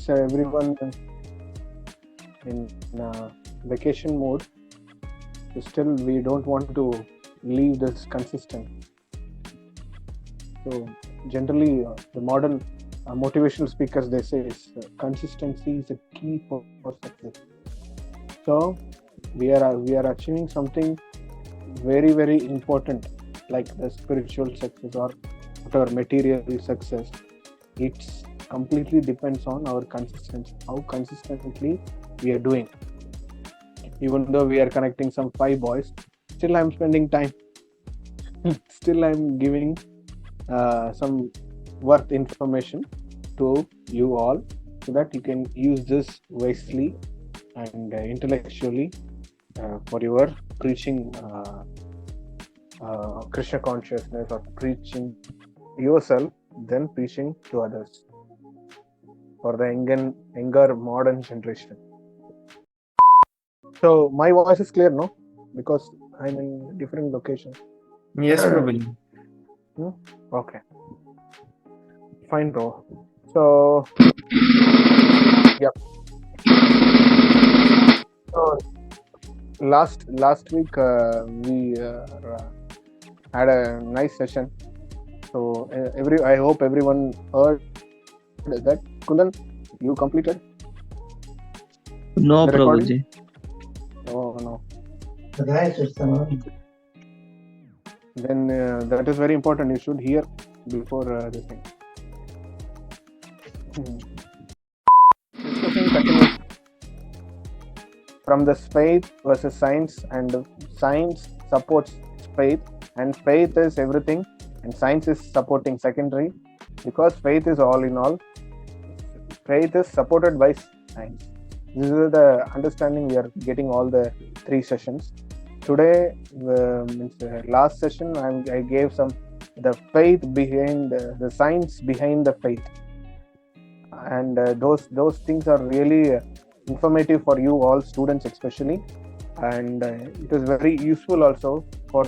since everyone in vacation mode, still we don't want to leave this consistent. So generally, the modern motivational speakers, they say consistency is a key for success. So we are achieving something very, very important, like the spiritual success or whatever material success. It's completely depends on our consistency, how consistently we are doing. Even though we are connecting some 5 boys, still I'm spending time. Still I'm giving some worth information to you all, so that you can use this wisely and intellectually for your preaching Krishna consciousness, or preaching yourself, then preaching to others for the younger modern generation. So my voice is clear, no? Because I'm in different location. Yes, Prabhuji. Okay. Fine, bro. So, yeah. So last week we had a nice session. So I hope everyone heard that. Kundan, you completed No, the recording? Prabhuji. Oh no. Then that is very important. You should hear before this thing. Discussion continues from the faith versus science, and science supports faith, and faith is everything, and science is supporting secondary, because faith is all in all. Faith is supported by science. This is the understanding we are getting all the 3 sessions. Today, last session, I gave the faith behind the science behind the faith, and those things are really informative for you all students especially, and it is very useful also for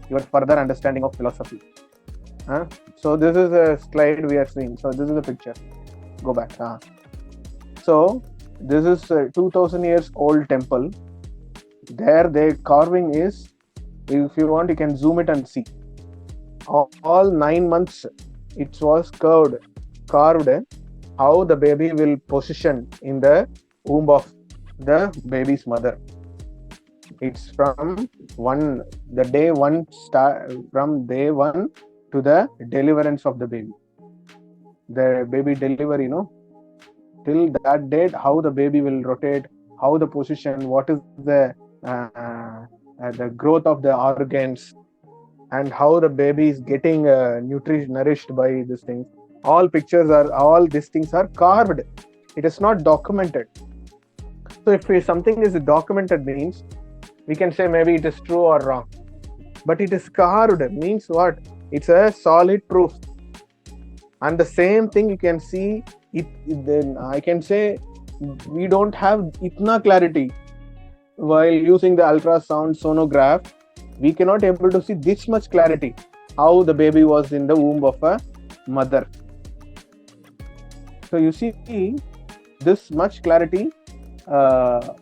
your further understanding of philosophy. So this is a slide we are seeing. So this is a picture. Go back. So this is a 2000 years old temple. There the carving is, if you want you can zoom it and see, all 9 months it was carved how the baby will position in the womb of the baby's mother. It's from day one to the deliverance of the baby. The baby delivery, till that date, how the baby will rotate, how the position, what is the growth of the organs, and how the baby is getting nourished by these things. All these things are carved. It is not documented. So if something is documented, means we can say maybe it is true or wrong. But it is carved means what? It's a solid proof. And the same thing you can see it. Then I can say we don't have itna clarity while using the ultrasound sonograph. We cannot able to see this much clarity how the baby was in the womb of a mother. So you see, this much clarity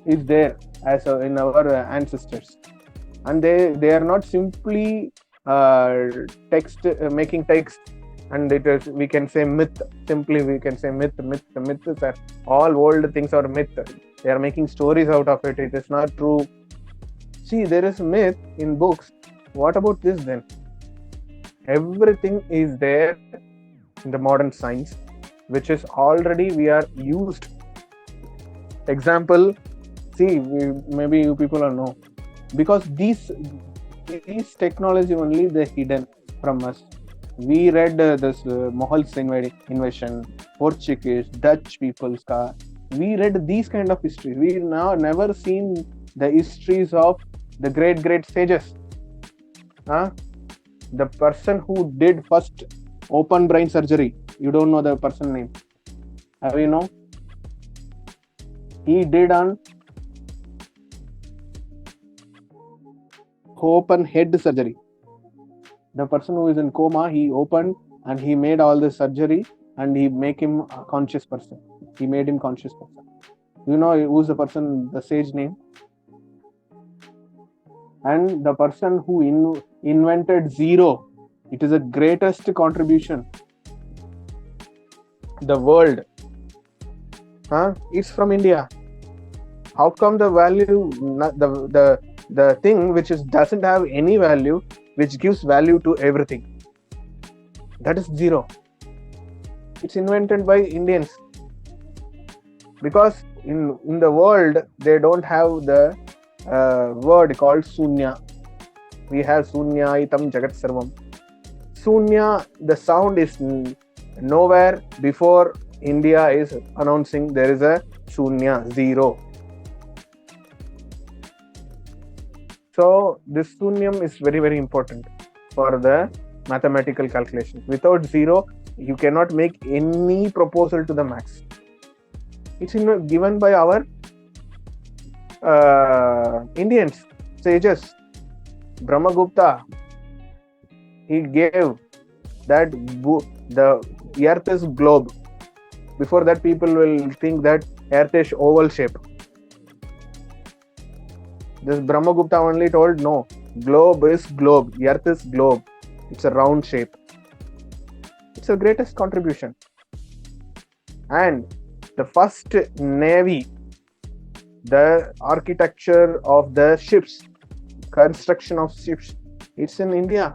is there as in our ancestors, and they are not simply making text, and it is, we can say, myth. Simply we can say myth. Myths are all old things are myth. They are making stories out of it. It is not true. See, there is myth in books. What about this then? Everything is there in the modern science, which is already we are used. Example, see, maybe you people are know, because these technology only they hidden from us. We read this Moghals invasion, Portuguese, Dutch people's car. We read these kind of histories. We now never seen the histories of the great sages. The person who did first open brain surgery, you don't know the person name. Have you know? He did on open head surgery. The person who is in coma, he opened and he made all the surgery and he make him a conscious person. He made him conscious person. You know who's the person, the sage name? And the person who invented zero. It is the greatest contribution. The world. It's from India. How come the value, the thing which doesn't have any value, which gives value to everything? That is zero. It's invented by Indians. Because in the world, they don't have the word called Sunya. We have Sunya itam jagat sarvam. Sunya, the sound is nowhere before India is announcing there is a Sunya, zero. So this Sunyam is very, very important for the mathematical calculations. Without zero, you cannot make any proposal to the max. It's given by our Indians, sages. Brahmagupta, he gave that the earth is globe. Before that, people will think that earth is oval shape. This Brahmagupta only told, no, globe is globe, earth is globe. It's a round shape. It's the greatest contribution. And the first navy, the architecture of the ships, construction of ships, it's in India.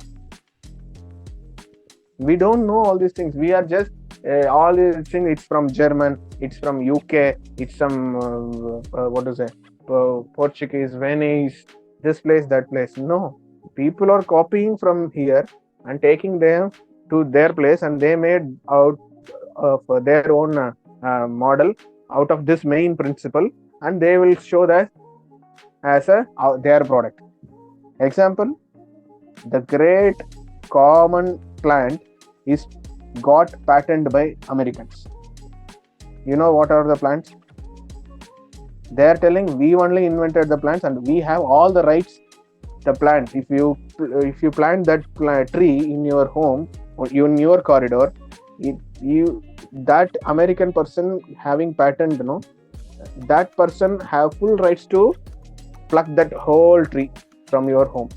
We don't know all these things. We are just all these things. It's from German, it's from UK, it's from Portuguese, Venice, this place, that place. No, people are copying from here and taking them to their place, and they made out for their own model out of this main principle, and they will show that as their product. Example, the great common plant is got patented by Americans. You know what are the plants? They are telling we only invented the plants and we have all the rights. The plant, if you plant that tree in your home or in your corridor, that American person having patent, that person have full rights to pluck that whole tree from your home.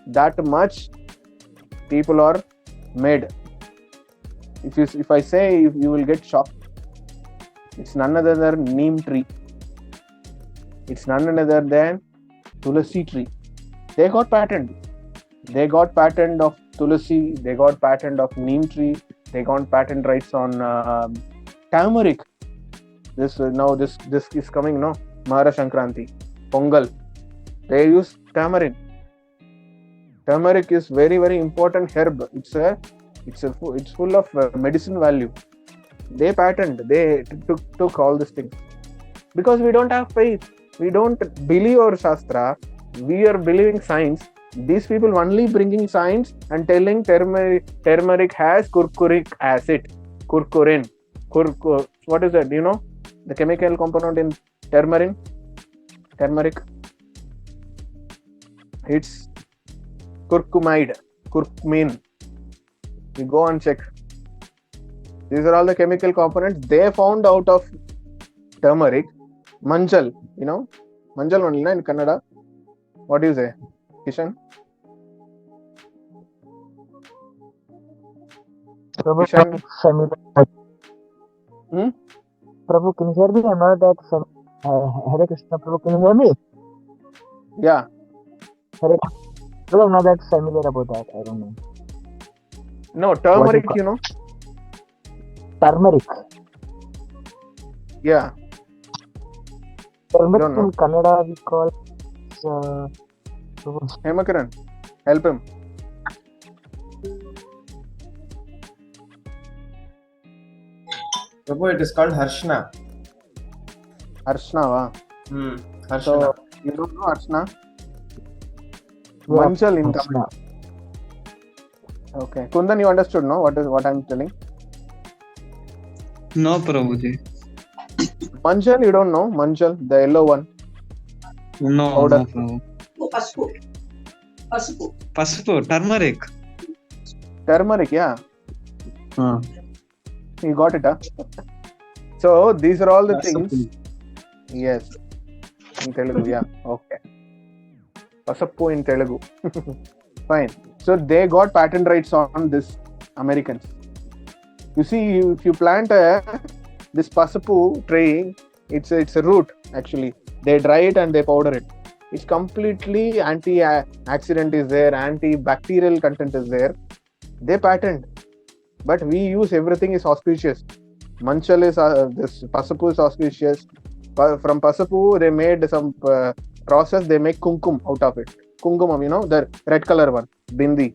That much people are made. If I say, you will get shocked. It's none other than neem tree. It's none other than tulasi tree. They got patent. They got patent of tulasi. They got patent of neem tree. They got patent rights on turmeric. This is coming, Mahara Sankranti, Pongal. They use tamarind. Turmeric is very, very important herb. It's full of medicine value. They patent. They took all these things because we don't have faith. We don't believe our shastra. We are believing science. These people only bringing science and telling turmeric has curcuric acid, curcurin. What is that? Do you know the chemical component in turmeric? It's curcumin. You go and check. These are all the chemical components they found out of turmeric. Manjal, manjal only in Kannada. What do you say, Kishan? Prabhu, Prabhu, can you hear me? I'm not that Hare Krishna. Prabhu, can you hear me? Yeah. Hare Prabhu, I'm not that familiar about that. I don't know. No, turmeric, Turmeric. Yeah. Turmeric in Kannada we call Hemakaran, help him. Prabhu, it is called Harshna. Harshna, Harshna. So, you don't know Harshna? Manjal in Tamil. Okay. Kundan, you understood, no? What I'm telling? No, Prabhuji. Manjal, you don't know? Manjal, the yellow one. No, Prabhu. Pasupu, turmeric. Turmeric, yeah. You got it, huh? So these are all the things. Pasapu. Yes, in Telugu, yeah, okay. Pasappu in Telugu. Fine. So they got patent rights on this, Americans. You see, if you plant this pasappu tree, it's a root actually. They dry it and they powder it. It's completely anti-accident is there, anti-bacterial content is there. They patent, but we use everything is auspicious. Manchal is this pasappu is auspicious. From pasappu they made some process. They make kumkum out of it. Kumkumam, the red color one, bindi.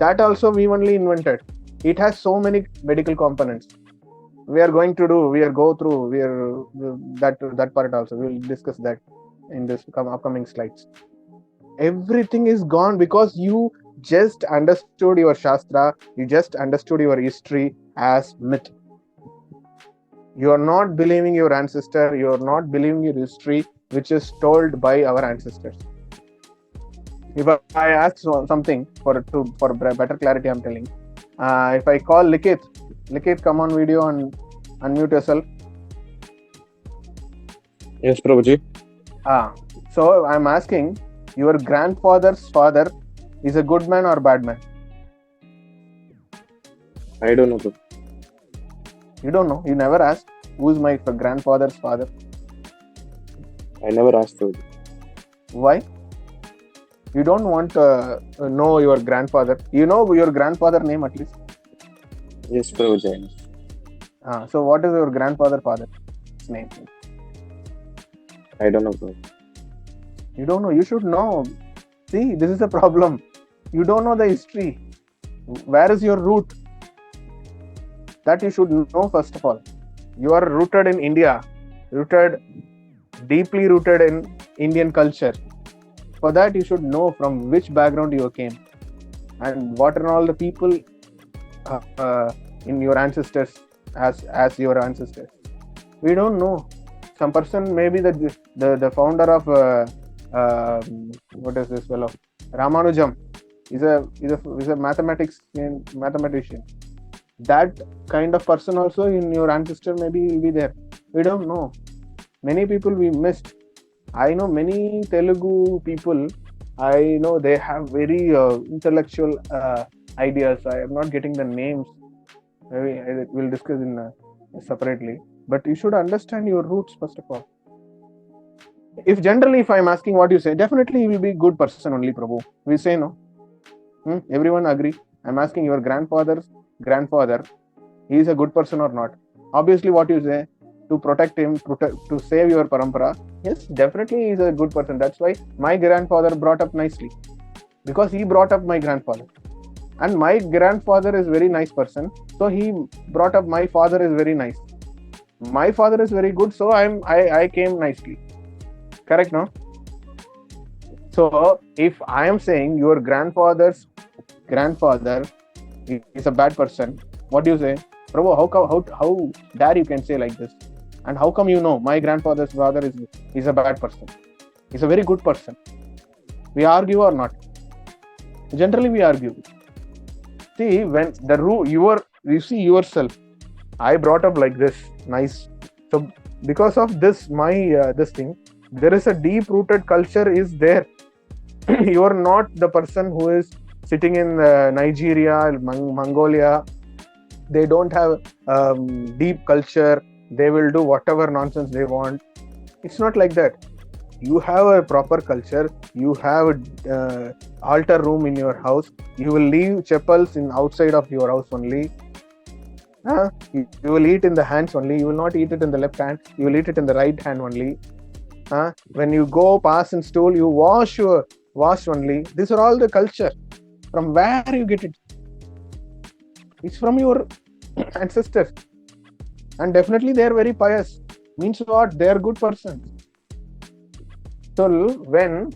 That also we only invented. It has so many medical components. We are going to do. We are go through. We are that part also. We will discuss that in this upcoming slides. Everything is gone because you just understood your Shastra, you just understood your history as myth. You are not believing your ancestor, you are not believing your history, which is told by our ancestors. If I ask something for better clarity, I'm telling. If I call Likith, come on video and unmute yourself. Yes, Prabhuji. So I'm asking, your grandfather's father is a good man or bad man? I don't know, Prabhu. You don't know? You never asked who's my grandfather's father? I never asked, Prabhuji. Why? You don't want to know your grandfather. You know your grandfather name at least? Yes, Prabhuji. So what is your father's name? I don't know, Prabhuji. You don't know. You should know. See, this is a problem. You don't know the history. Where is your root? That you should know first of all. You are rooted in India, deeply rooted in Indian culture. For that, you should know from which background you came and what are all the people in your ancestors as your ancestors. We don't know. Some person, maybe the founder of what is this fellow? Ramanujam is a mathematician. That kind of person also in your ancestor maybe will be there. We don't know. Many people we missed. I know many Telugu people. I know they have very intellectual ideas. I am not getting the names. Maybe we'll discuss in separately. But you should understand your roots first of all. If I'm asking what you say, definitely you will be good person only, Prabhu. We say no. Everyone agree. I'm asking your grandfather's grandfather, he is a good person or not? Obviously, what you say, to protect him, to save your parampara, yes, definitely he is a good person. That's why my grandfather brought up nicely, because he brought up my grandfather, and my grandfather is very nice person, so he brought up my father is very nice. My father is very good, so I came nicely. Correct, no? So if I am saying your grandfather's grandfather is a bad person, what do you say? Prabhu, how dare you can say like this? And how come you know my grandfather's father is a bad person? He's a very good person. We argue or not? Generally we argue. See, when you see yourself, I brought up like this, nice. So because of this, my this thing, there is a deep rooted culture is there. You are not the person who is sitting in Nigeria, Mongolia. They don't have deep culture. They will do whatever nonsense they want. It's not like that. You have a proper culture. You have altar room in your house. You will leave chapels in outside of your house only. You will eat in the hands only. You will not eat it in the left hand. You will eat it in the right hand only. When you go pass in stool, you wash only. These are all the culture. From where you get it? It's from your ancestors. And definitely they are very pious. Means what? They are good persons. So when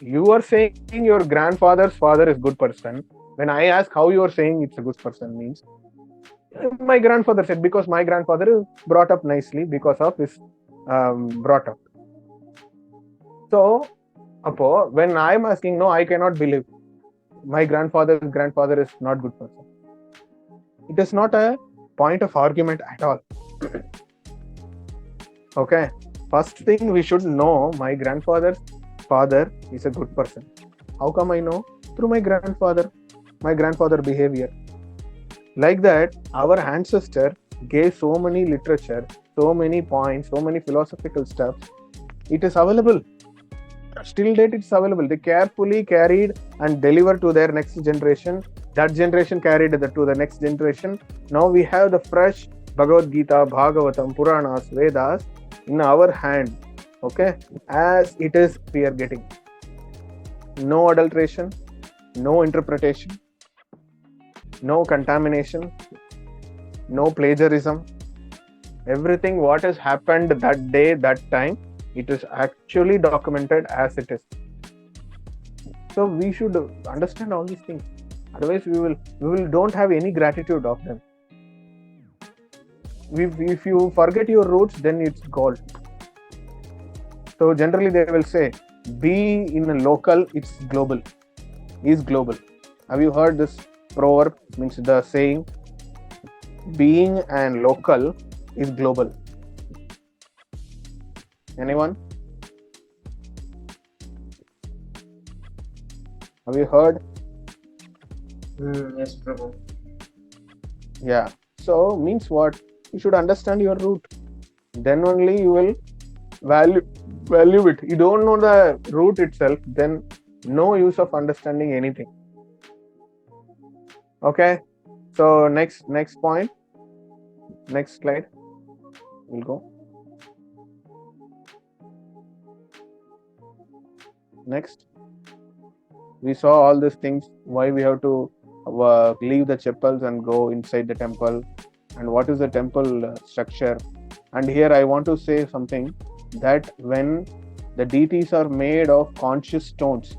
you are saying your grandfather's father is good person, when I ask how you are saying it's a good person, means my grandfather said, because my grandfather is brought up nicely because of his brought up. So when I am asking, no, I cannot believe my grandfather's grandfather is not good person. It is not a point of argument at all. Okay, first thing we should know, my grandfather's father is a good person. How come I know? Through my grandfather behavior. Like that, our ancestor gave so many literature, so many points, so many philosophical stuff. It is available. Still date it's available. They carefully carried and delivered to their next generation. That generation carried it to the next generation. Now we have the fresh Bhagavad Gita, Bhagavatam, Puranas, Vedas in our hand. Okay, as it is, we are getting. No adulteration, no interpretation, no contamination, no plagiarism. Everything what has happened that day, that time, it is actually documented as it is. So we should understand all these things. Otherwise, we will don't have any gratitude of them. If you forget your roots, then it's gold. So generally they will say, be in a local, it's global. Is global. Have you heard this proverb? Means the saying, being and local is global. Anyone? Have you heard? Yes, Prabhu. Yeah. So means what? You should understand your root. Then only you will value it. You don't know the root itself, then no use of understanding anything. Okay. So next point. Next slide. We'll go. Next. We saw all these things, why we have to leave the chapels and go inside the temple, and what is the temple structure. And here I want to say something, that when the deities are made of conscious stones,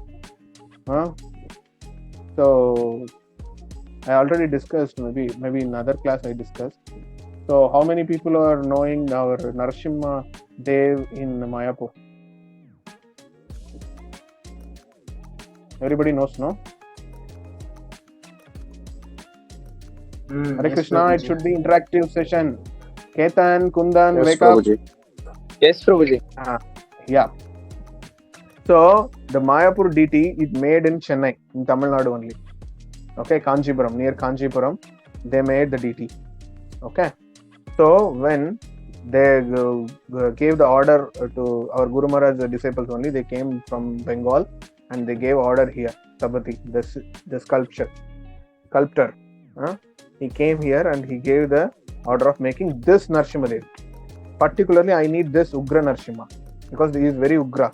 so I already discussed, maybe in another class I discussed. So how many people are knowing our Narasimha Dev in Mayapur? Everybody knows, no? Hare Yes, Krishna, Prabhuji. it should be interactive session. Ketan, Kundan, Yes, wake up. Prabhuji. Yes, Prabhuji. Yeah. So the Mayapur deity is made in Chennai, in Tamil Nadu only. Okay, Kanchipuram, near Kanchipuram, they made the deity. Okay. So when they gave the order to our Guru Maharaj disciples only, they came from Bengal and they gave order here. Sabati, the sculptor. He came here and he gave the order of making this Narasimha Dev. Particularly, I need this Ugra Narasimha because he is very Ugra.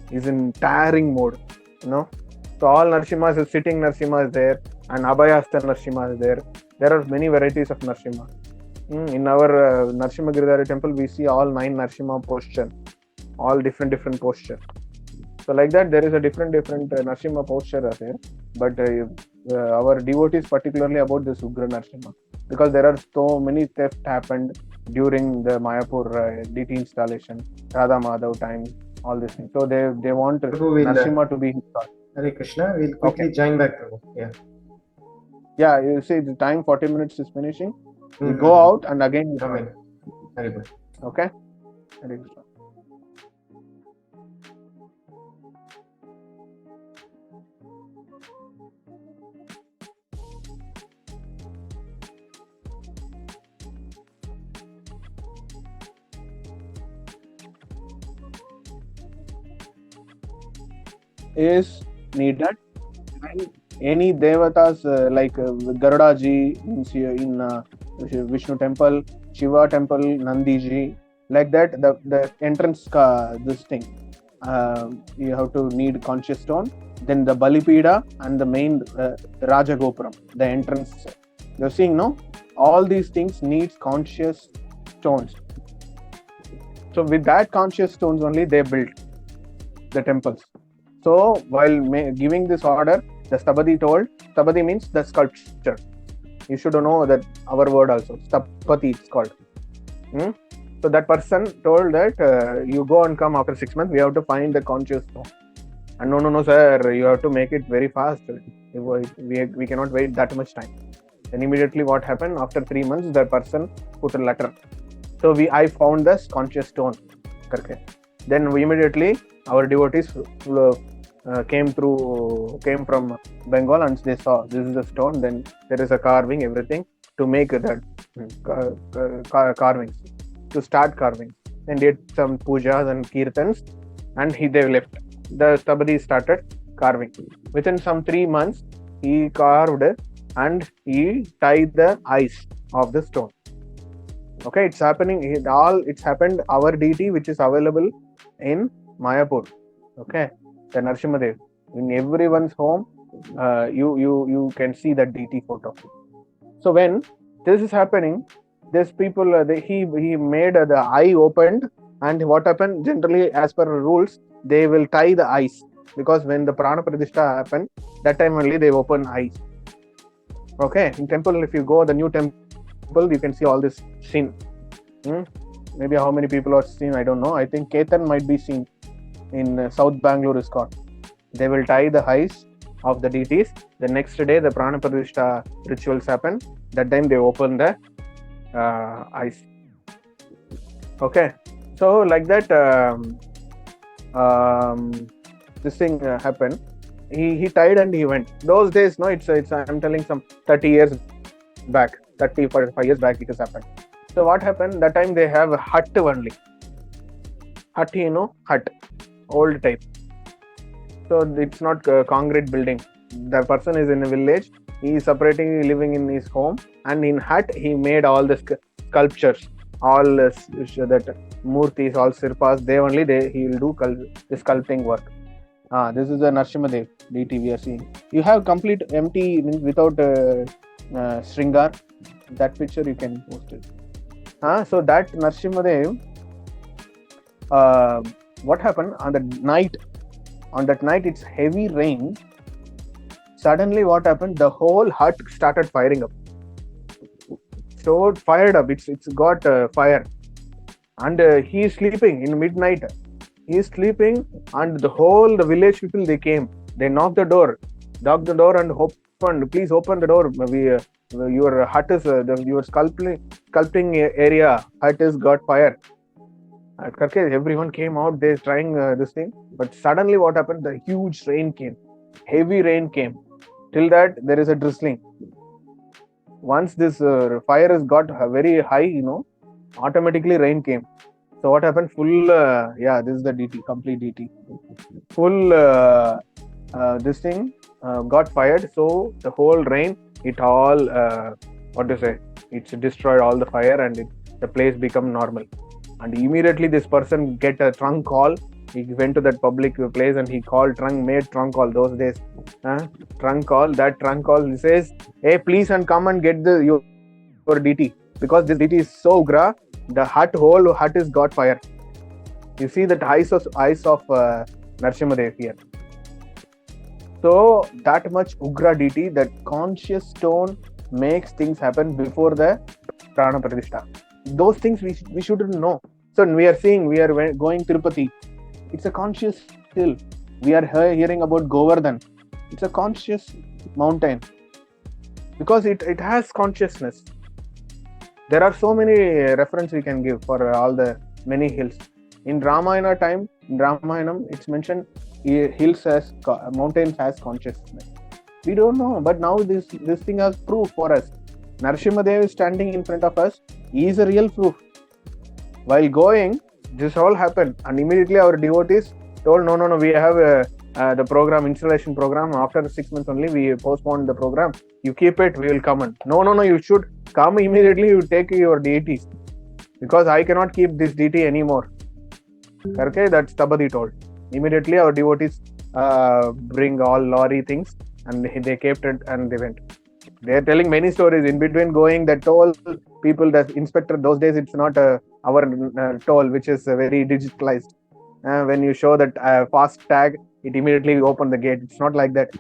He is in tearing mode, So all Narasimhas is sitting Narasimha is there, and Abhayasta Narasimha is there. There are many varieties of Narasimha. In our Narasimha Giridhara temple, we see all 9 Narasimha posture, all different posture. So like that, there is a different Narasimha posture there. But our devotees particularly about this Ugra Narasimha, because there are so many theft happened during the Mayapur deity installation, Radha Madhav time, all these things. So they want Prabhu will, Narasimha to be installed. Hare Krishna, we'll quickly join back, Prabhu. Yeah. Yeah, you see the time 40 minutes is finishing. We Mhm. go out and again we Come join. in. Very good. Okay? Hare Krishna. Is needed, and any devatas like Garuda ji in Vishnu temple, Shiva temple, Nandi ji, like that, the entrance this thing, you have to need conscious stone. Then the Balipida and the main Raja Gopuram, the entrance. You're seeing, no? All these things needs conscious stones. So with that conscious stones only they built the temples. So while giving this order, the Stabadi told, Stabadi means the sculpture. You should know that our word also, Stabati it's called. So that person told that you go and come after 6 months, we have to find the conscious stone. And no sir, you have to make it very fast. We cannot wait that much time. Then immediately what happened? After 3 months, the person put a letter. So I found this conscious stone. Okay. Then immediately our devotees came from Bengal and they saw this is the stone. Then there is a carving, everything to make that carvings, to start carving. Then did some pujas and kirtans, and they left. The Stabadi started carving. Within some 3 months, he carved and he tied the eyes of the stone. Okay, it's happening. It's happened. Our deity, which is available in Mayapur. Okay, the Narsimhadev. In everyone's home, you can see that deity photo. So when this is happening, these people he made the eye opened, and what happened? Generally, as per rules, they will tie the eyes, because when the Prana Pradishta happened, that time only they open eyes. Okay, in temple, if you go the new temple, you can see all this scene. Maybe how many people are seen, I don't know. I think Ketan might be seen in South Bangalore is called. They will tie the eyes of the deities. The next day, the Prana Pradishta rituals happen. That time they open the eyes. Okay, so like that, this thing happened. He tied and he went. Those days, no, it's I'm telling some 30 years back, 35 years back it has happened. So what happened? That time they have a hut only. Hut, hut, old type. So it's not a concrete building. The person is in a village. He is separating, living in his home, and in hut he made all the sculptures, all that murtis, all sirpas. He will do the sculpting work. This is a Narsimhadev deity we are seeing. You have complete empty without Shringar. That picture you can post it. So that Narsimhadev, what happened on that night? On that night, it's heavy rain. Suddenly, what happened? The whole hut started firing up. So fired up. It's got fire, and he is sleeping in midnight. He is sleeping, and the village people, they came. They knocked the door and opened. Please open the door. Your hut is your sculpting area. Hut is got fire. Everyone came out. They're trying this thing, but suddenly what happened? The huge rain came. Heavy rain came. Till that there is a drizzling. Once this fire has got very high, automatically rain came. So what happened? Full, this is the DT, complete DT. Full, this thing got fired. So the whole rain, it all, it's destroyed all the fire, and the place become normal. And immediately this person get a trunk call. He went to that public place and he made trunk call those days. Trunk call. That trunk call, he says, hey, please and come and get your DT, because this DT is so ugra. The whole hut is got fire. You see that eyes of Narsimhadev here. So that much ugra DT, that conscious stone makes things happen before the Prana Pradishta. Those things we shouldn't know. So we are going Tirupati. It's a conscious hill. We are hearing about Govardhan. It's a conscious mountain, because it has consciousness. There are so many references we can give for all the many hills. In Ramayana time, in Ramayanam, it's mentioned mountains has consciousness. We don't know, but now this thing has proof for us. Narsimhadev is standing in front of us. He is a real proof. While going, this all happened, and immediately our devotees told, no, we have the program, installation program. After 6 months only, we postponed the program. You keep it, we will come on. No, you should come immediately. You take your deities, because I cannot keep this deity anymore. Okay, that's Tabadi told. Immediately our devotees bring all lorry things, and they kept it and they went. They are telling many stories in between going. The toll people, the inspector, those days it's not our toll, which is very digitalized. When you show that fast tag, it immediately open the gate. It's not like that.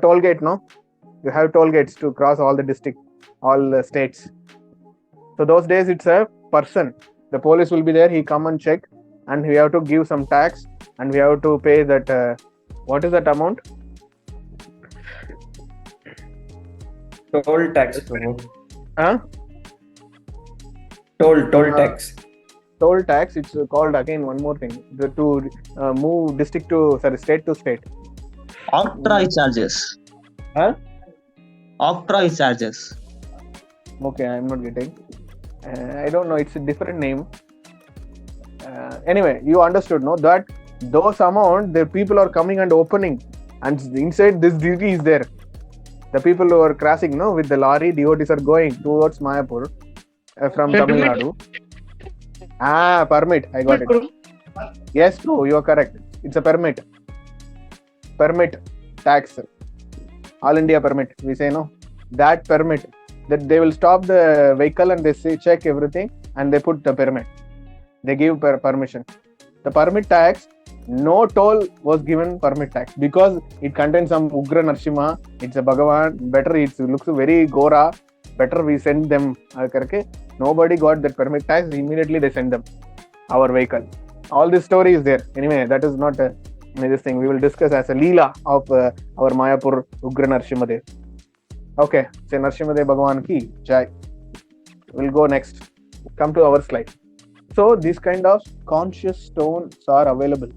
Toll gate, no? You have toll gates to cross all the district, all the states. So those days it's a person. The police will be there. He come and check, and we have to give some tax, and we have to pay that. What is that amount? Toll tax, Prabhu. Huh? Toll tax. Toll tax, it's called again one more thing. To move state to state. Octroi charges. Huh? Octroi charges. Okay, I'm not getting. I don't know. It's a different name. Anyway, you understood, no? That those amount, the people are coming and opening, and inside this duty is there. The people who are crossing, no, with the lorry, devotees are going towards Mayapur from Tamil Nadu. Permit. I got it. Yes, bro, you are correct. It's a permit. Permit tax. All India permit. We say no. That permit. That they will stop the vehicle and they say check everything and they put the permit. They give permission. The permit tax, no toll was given permit tax because it contains some Ugra Narsimha. It's a Bhagavan. Better, it looks very Gora. Better we send them. Nobody got that permit tax. Immediately they send them our vehicle. All this story is there. Anyway, that is not this thing. We will discuss as a Leela of our Mayapur Ugra Narsimha Dev. Okay, say Narsimha Dev Bhagavan ki Jai. We'll go next. Come to our slide. So these kind of conscious stones are available.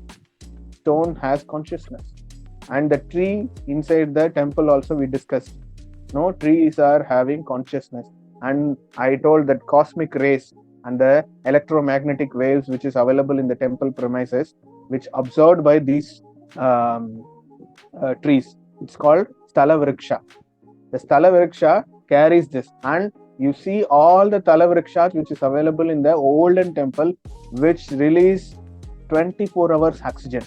Stone has consciousness. And the tree inside the temple also we discussed. No, trees are having consciousness. And I told that cosmic rays and the electromagnetic waves which is available in the temple premises, which absorbed by these trees. It's called Sthala Vriksha. The Sthala Vriksha carries this, and you see all the Sthala Vrikshas which is available in the olden temple, which release 24 hours oxygen.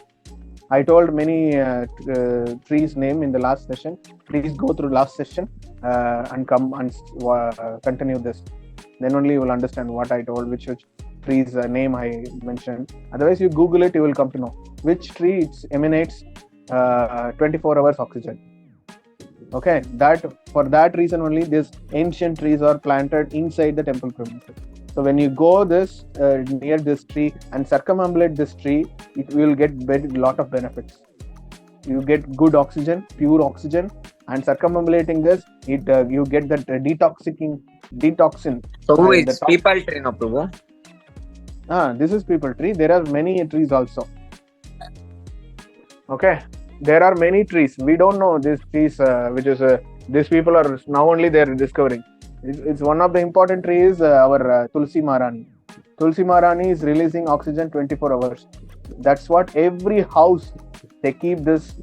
I told many trees name in the last session. Please go through last session and come and continue this. Then only you will understand what I told, which trees name I mentioned. Otherwise, you Google it, you will come to know which tree it emanates 24 hours oxygen. Okay, that for that reason only these ancient trees are planted inside the temple premises. So when you go near this tree and circumambulate this tree, it will get lot of benefits. You get good oxygen, pure oxygen, and circumambulating this, you get that detoxin. So it's people tree, no, Prabhu? This is people tree. There are many trees also. Okay. There are many trees. We don't know these trees, which is these people are now only they are discovering. It's one of the important trees, our Tulsi Maharani. Tulsi Maharani is releasing oxygen 24 hours. That's what every house they keep this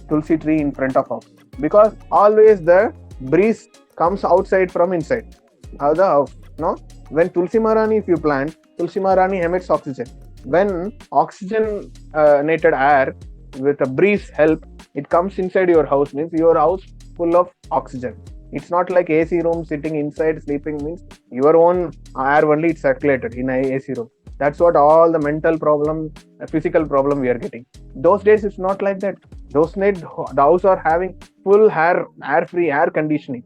Tulsi tree in front of house, because always the breeze comes outside from inside of the house. No, when Tulsi Maharani, if you plant, Tulsi Maharani emits oxygen. When oxygenated air with a breeze help, it comes inside your house, means your house full of oxygen. It's not like AC room sitting inside sleeping, means your own air only it's circulated in a AC room. That's what all the mental problem, physical problem we are getting. Those days it's not like that. Those days the house are having full air free air conditioning.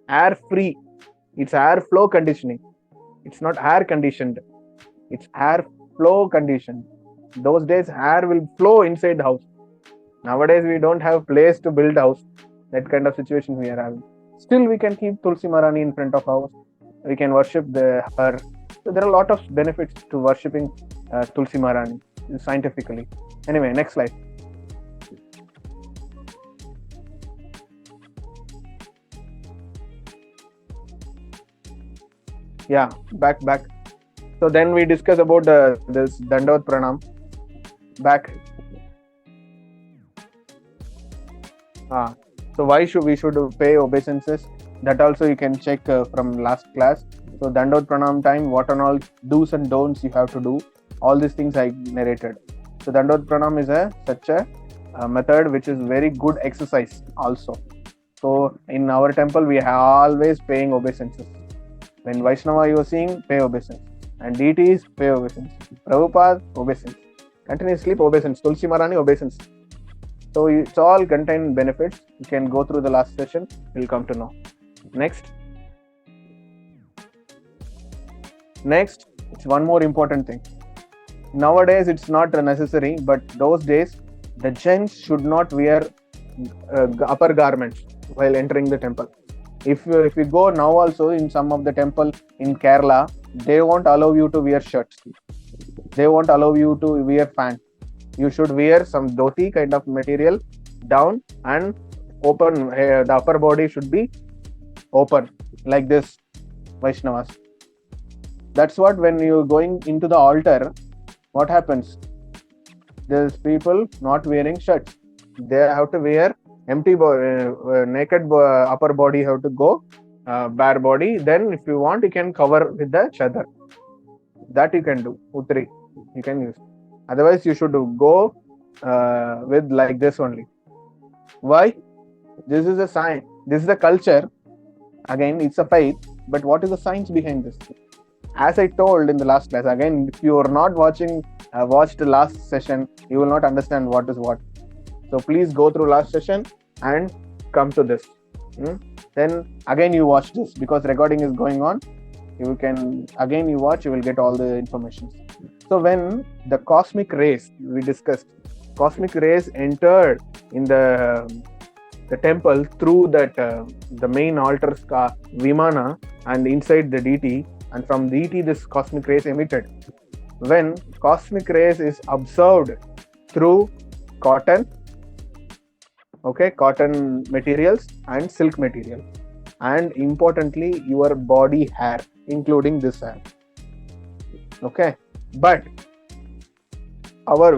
Air free. It's air flow conditioning. It's not air conditioned. It's air flow conditioned. Those days air will flow inside the house. Nowadays we don't have place to build house. That kind of situation we are having. Still we can keep Tulsi Maharani in front of house. We can worship her. So there are a lot of benefits to worshipping Tulsi Maharani scientifically. Anyway, next slide. Yeah, back. So then we discuss about this Dandavat Pranam. Back. So why should we pay obeisances? That also you can check from last class. So Dandavat Pranam time, what and all do's and don'ts you have to do. All these things I narrated. So Dandavat Pranam is such a method which is very good exercise also. So in our temple we are always paying obeisances. When Vaishnava you are seeing, pay obeisance. And deities, pay obeisance. Prabhupada, obeisance. Continuously obeisance. Tulsi Maharani, obeisance. So it's all contain benefits. You can go through the last session. You'll come to know. Next, it's one more important thing. Nowadays it's not necessary, but those days the gents should not wear upper garments while entering the temple. If you go now also in some of the temple in Kerala, they won't allow you to wear shirts. They won't allow you to wear pants. You should wear some dhoti kind of material down and open. The upper body should be open like this, Vaishnavas. That's what when you're going into the altar, what happens? There's people not wearing shirts. They have to wear empty naked upper body have to go, bare body. Then if you want, you can cover with the chadar. That you can do, utri you can use. Otherwise you should go with like this only. Why? This is a sign, this is a culture. Again, it's a faith, but what is the science behind this? As I told in the last class, again, if you are not watched the last session, you will not understand what is what. So please go through last session and come to this. Then again you watch this, because recording is going on. You can again you watch, you will get all the information. So when the cosmic rays, we discussed, cosmic rays entered in the temple through that the main altar vimana and inside the deity, and from deity this cosmic rays emitted. When cosmic rays is observed through cotton, cotton materials and silk material, and importantly your body hair, including this hair. But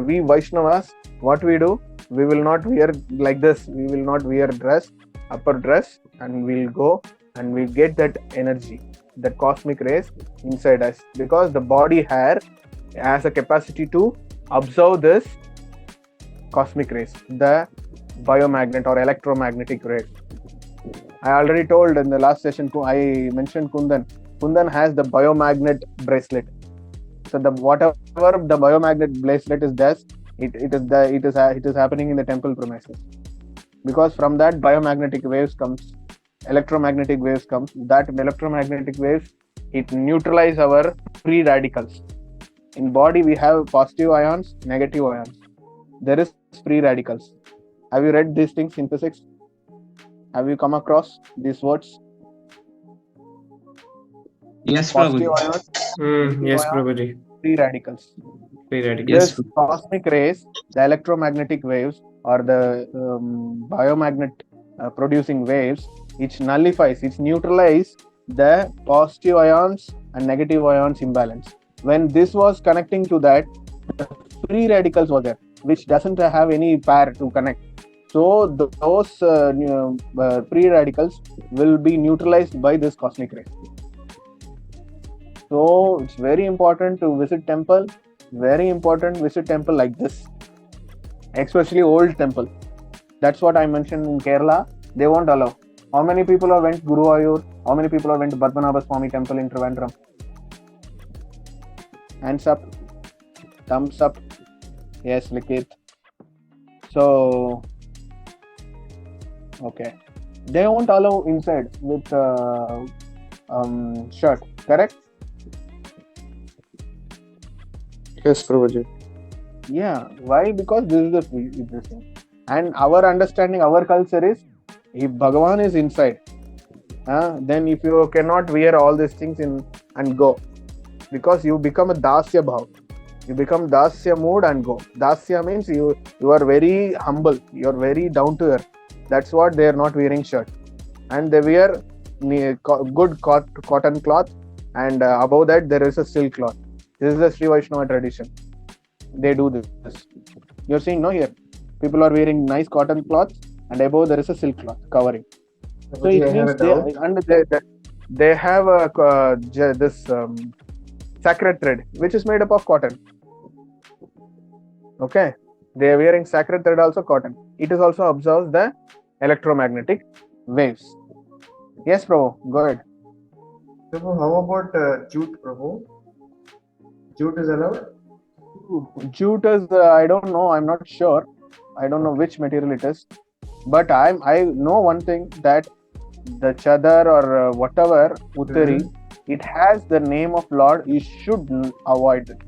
we Vaishnavas, what we do, we will not wear like this. We will not wear upper dress, and we'll go and we get that energy, that cosmic rays inside us, because the body hair has a capacity to absorb this cosmic rays, the biomagnet or electromagnetic rays. I already told in the last session, I mentioned Kundan. Kundan has the biomagnet bracelet. So whatever the biomagnet bracelet is does, it is happening in the temple premises, because from that biomagnetic waves comes, electromagnetic waves comes. That electromagnetic waves, it neutralize our free radicals. In body we have positive ions, negative ions. There is free radicals. Have you read these things in physics? Have you come across these words? Yes, Positive Prabhuji. ions, Yes, ions, Prabhuji. free radicals. Free radicals. Yes. This cosmic rays, the electromagnetic waves or the biomagnet producing waves, it nullifies, it neutralizes the positive ions and negative ions imbalance. When this was connecting to that, the free radicals were there, which doesn't have any pair to connect. So those free radicals will be neutralized by this cosmic ray. So it's very important to visit temple. Very important, visit temple like this, especially old temple. That's what I mentioned in Kerala. They won't allow. How many people have went Guruvayur? How many people have went to Padmanabha Swami temple in Trivandrum? Hands up, thumbs up. Yes, Likit. So okay, they won't allow inside with shirt, correct? Yes, Prabhuji. Yeah, why? Because this is the thing. And our understanding, our culture is, if Bhagavan is inside, then if you cannot wear all these things and go, because you become a dasya bhav. You become dasya mood and go. Dasya means you are very humble, you are very down to earth. That's what they are not wearing shirt, and they wear good cotton cloth, and above that there is a silk cloth. This is the Sri Vaishnava tradition. They do this. You're seeing, no, here people are wearing nice cotton cloth, and above there is a silk cloth covering. So it means they have this sacred thread, which is made up of cotton. Okay, they are wearing sacred thread, also cotton. It is also absorbs the electromagnetic waves. Yes, Prabhu, go ahead. Prabhu, how about jute, Prabhu? Jute is allowed? Jute is, I don't know, I'm not sure. I don't know which material it is. But I know one thing, that the chadar or whatever, uttari, it has the name of Lord. You should avoid it.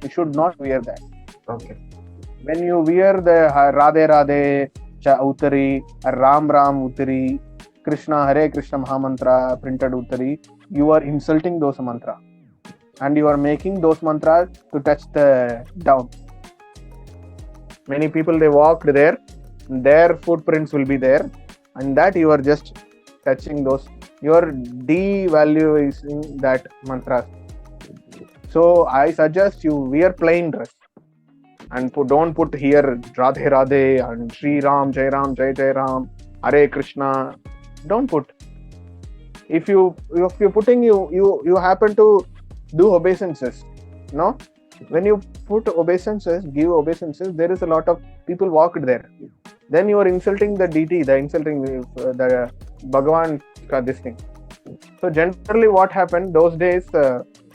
You should not wear that. Okay. When you wear the Radhe Radhe uttari, Ram Ram uttari, Krishna, Hare Krishna Mahamantra printed Uttari, you are insulting those mantra. And you are making those mantras to touch the down. Many people, they walked there, their footprints will be there, and that you are just touching those. You are devaluing that mantra. So I suggest you wear plain dress and don't put here Radhe Radhe and Sri Ram, Jai Ram, Jai Jai Ram, Hare Krishna. Don't put. If you're putting, you happen to do obeisances. No, when you put obeisances, give obeisances, there is a lot of people walked there. Then you are insulting the deity, insulting the Bhagavan, this thing. So generally what happened those days,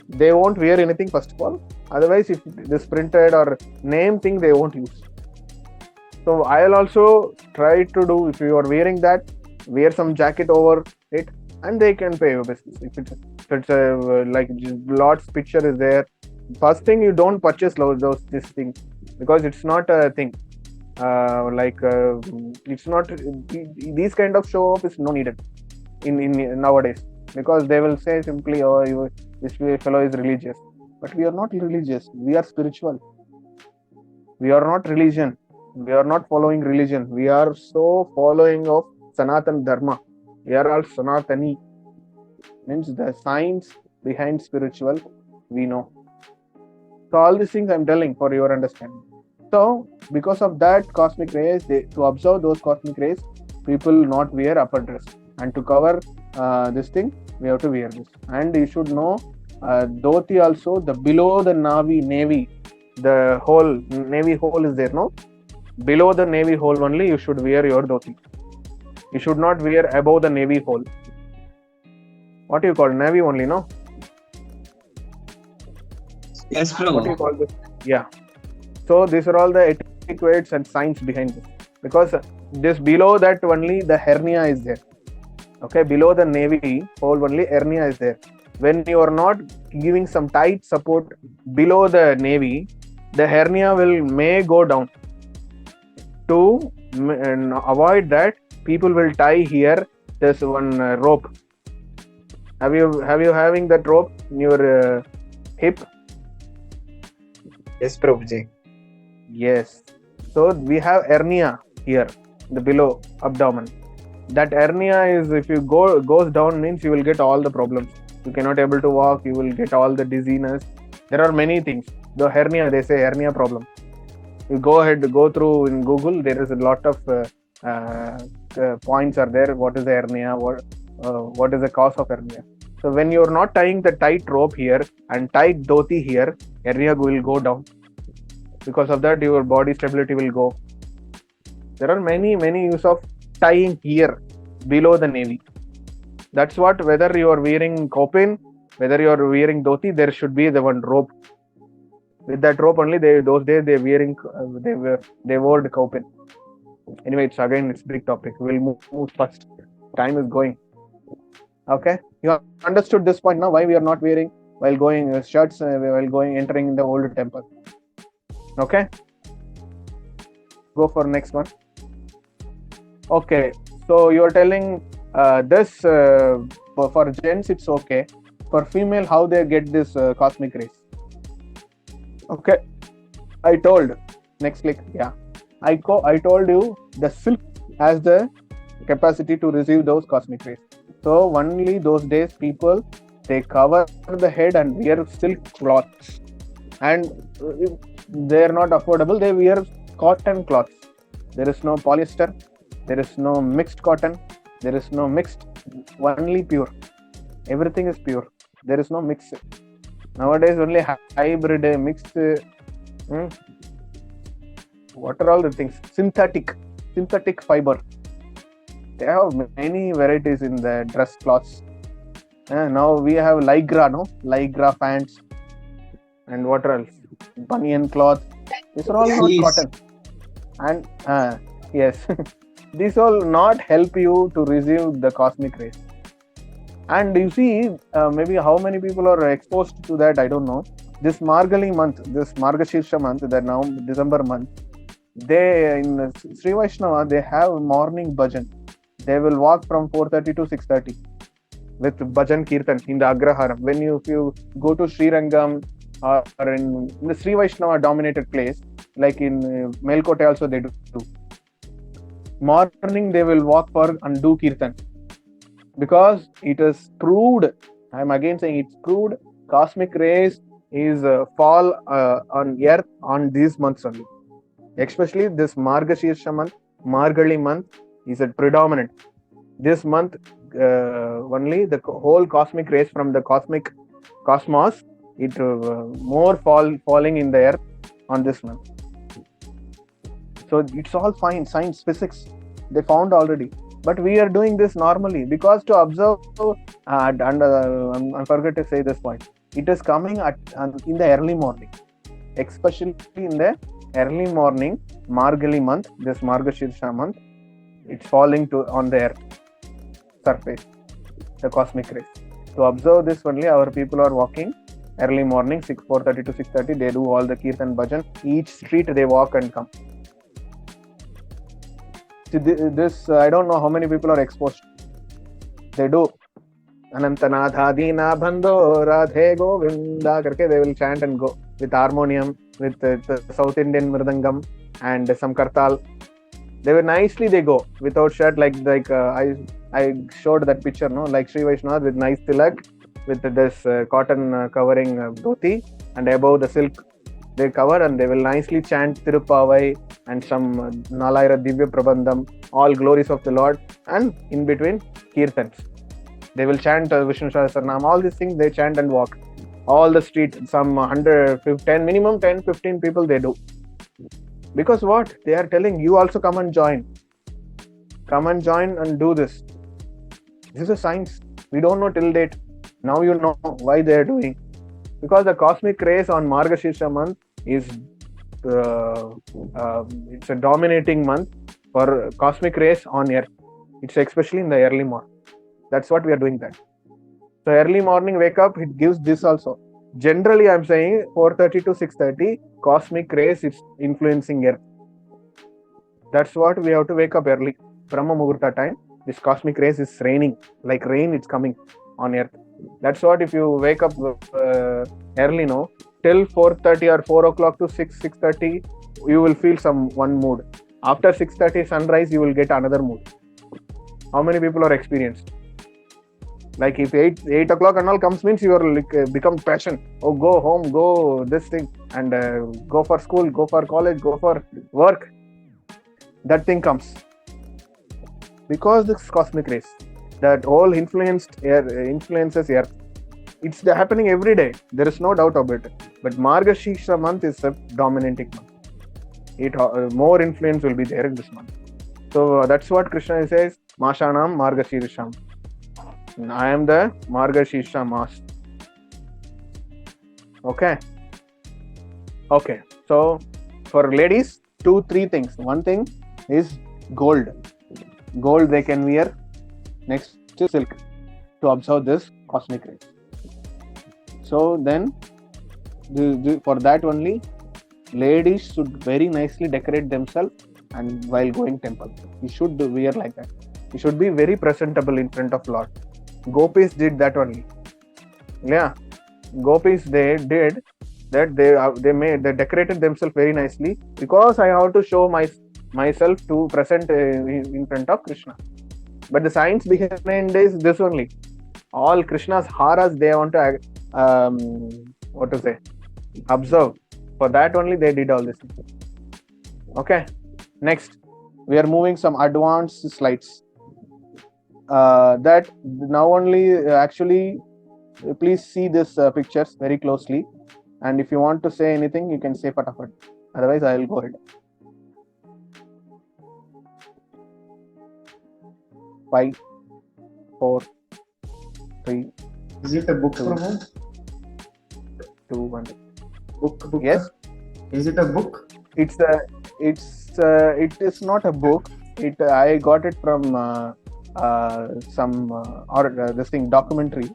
they won't wear anything first of all. Otherwise, if this printed or name thing, they won't use. So I'll also try to do, if you are wearing that, wear some jacket over it, and they can pay your business. If it's like Lord's picture is there, first thing, you don't purchase this thing, because it's not a thing. It's not, these kind of show off is no needed in nowadays, because they will say simply, oh, this fellow is religious. But we are not religious, we are spiritual. We are not religion, we are not following religion, we are so following of Sanatan Dharma. We are all Sanatani, means the science behind spiritual we know. So all these things I'm telling for your understanding. So because of that cosmic rays, to observe those cosmic rays, people not wear upper dress, and to cover this thing, we have to wear this. And you should know, dhoti also, the below the navy, the hole, navy hole is there, no? Below the navy hole only you should wear your dhoti. You should not wear above the navy hole. What do you call navy only, no? Yes, What do you Prabhu. call this? Yeah. So these are all the etiquettes and science behind this. Because this below that only the hernia is there. Okay, below the navy hole only hernia is there. When you are not giving some tight support below the navy, the hernia may go down. To avoid that, people will tie here this one rope. Have you having that rope in your hip? Yes, Prabhuji. Yes. So we have hernia here, the below abdomen. That hernia is, if you goes down, means you will get all the problems. You cannot able to walk, you will get all the dizziness. There are many things. The hernia, they say hernia problem. You go ahead, go through in Google, there is a lot of points are there. What is the hernia? What is the cause of hernia? So when you are not tying the tight rope here and tight dhoti here, hernia will go down. Because of that, your body stability will go. There are many use of tying here below the navy. That's what, whether you are wearing kopin, whether you are wearing dhoti, there should be the one rope. With that rope only, those days they wore the kopin. Anyway, it's big topic. We'll move fast. Time is going. Okay, you have understood this point now, why we are not wearing while going shirts while entering the old temple. Okay, go for next one. Okay, so you are telling this for gents it's okay. For female, how they get this cosmic rays? Okay, I told. Next click. Yeah, I told you the silk has the capacity to receive those cosmic rays. So only those days people, they cover the head and wear silk cloths, and if they are not affordable, they wear cotton cloths. There is no polyester, there is no mixed cotton, there is no mixed, only pure. Everything is pure. There is no mix. Nowadays only hybrid, mixed. What are all the things? Synthetic fiber. They have many varieties in the dress cloths. Now we have Lycra pants, and what else? Banyan cloth. These are all not Yes. cotton. And yes, these all not help you to receive the cosmic rays. And you see, maybe how many people are exposed to that, I don't know. This Margali month, this Margashirsha month, that now December month, they in Sri Vaishnava, they have morning bhajan. They will walk from 4:30 to 6:30 with bhajan kirtan in the Agraharam. If you go to Srirangam or in the Sri Vaishnava dominated place, like in Melkote also they do. Morning they will walk for and do kirtan, because it is proved. I am again saying it's proved. Cosmic rays is fall on earth on these months only, especially this Margashirsha month, Margali month is a predominant. This month only the whole cosmic rays from the cosmos, it more falling in the earth on this month. So it's all fine, science, physics, they found already. But we are doing this normally because to observe, and I forgot to say this point. It is coming in the early morning, especially in the early morning, Margali month, this Margashirsha month, it's falling on the earth surface, the cosmic rays. To observe this only, our people are walking early morning, 4:30 to 6:30. They do all the kirtan bhajan. Each street they walk and come. See, this I don't know how many people are exposed. They do Anantanatha Dina Bando Radhe Govinda karke they will chant and go with harmonium, with the South Indian mridangam and some kartal. They will nicely they go without shirt, like I showed that picture, no, like Sri Vaishnava with nice tilak, with this cotton covering dhoti, and above the silk they cover, and they will nicely chant Tirupavai and some Nalayra Divya Prabandham, all glories of the Lord, and in between kirtans. They will chant Vishnu Sahasranam, all these things they chant and walk. All the streets, some 110, minimum 10-15 people they do. Because what? They are telling you also come and join. Come and join and do this. This is a science. We don't know till date. Now you know why they are doing. Because the cosmic rays on Margashirsha month is it's a dominating month for cosmic rays on earth. It's especially in the early morning. That's what we are doing that. So early morning wake up, it gives this also. Generally I am saying 4:30 to 6:30 cosmic rays is influencing earth. That's what we have to wake up early. Brahma Muhurta time, this cosmic rays is raining, like rain it's coming on earth. That's what, if you wake up early, no, till 4:30 or 4 o'clock to 6:30, you will feel one mood. After 6:30 sunrise, you will get another mood. How many people are experienced? Like if 8 o'clock and all comes, means you are like become passion. Oh, go home, go this thing, and go for school, go for college, go for work. That thing comes because this cosmic rays, that all influences earth. It's happening every day. There is no doubt about it. But Margashirsha month is a dominating month. More influence will be there in this month. So that's what Krishna says. Mashanam Margashirsham. I am the Margashirsha Mas. Okay. So for ladies, 2-3 things. One thing is gold. Gold they can wear. Next to silk to observe this cosmic rays. So then for that only, ladies should very nicely decorate themselves, and while going temple, you should wear like that. You should be very presentable in front of Lord. Gopis did that only. Yeah, Gopis they did that. They decorated themselves very nicely, because I have to show myself to present in front of Krishna. But the science behind is this only. All Krishna's haras they want to observe. For that only they did all this. Okay. Next, we are moving some advanced slides. That now only actually, please see this pictures very closely, and if you want to say anything, you can say fatafat. Otherwise, I will go ahead. 5, 4, 3. Is it a book, Prabhu? 2, 1. Book. Yes. Is it a book? It is not a book. I got it from this thing documentary.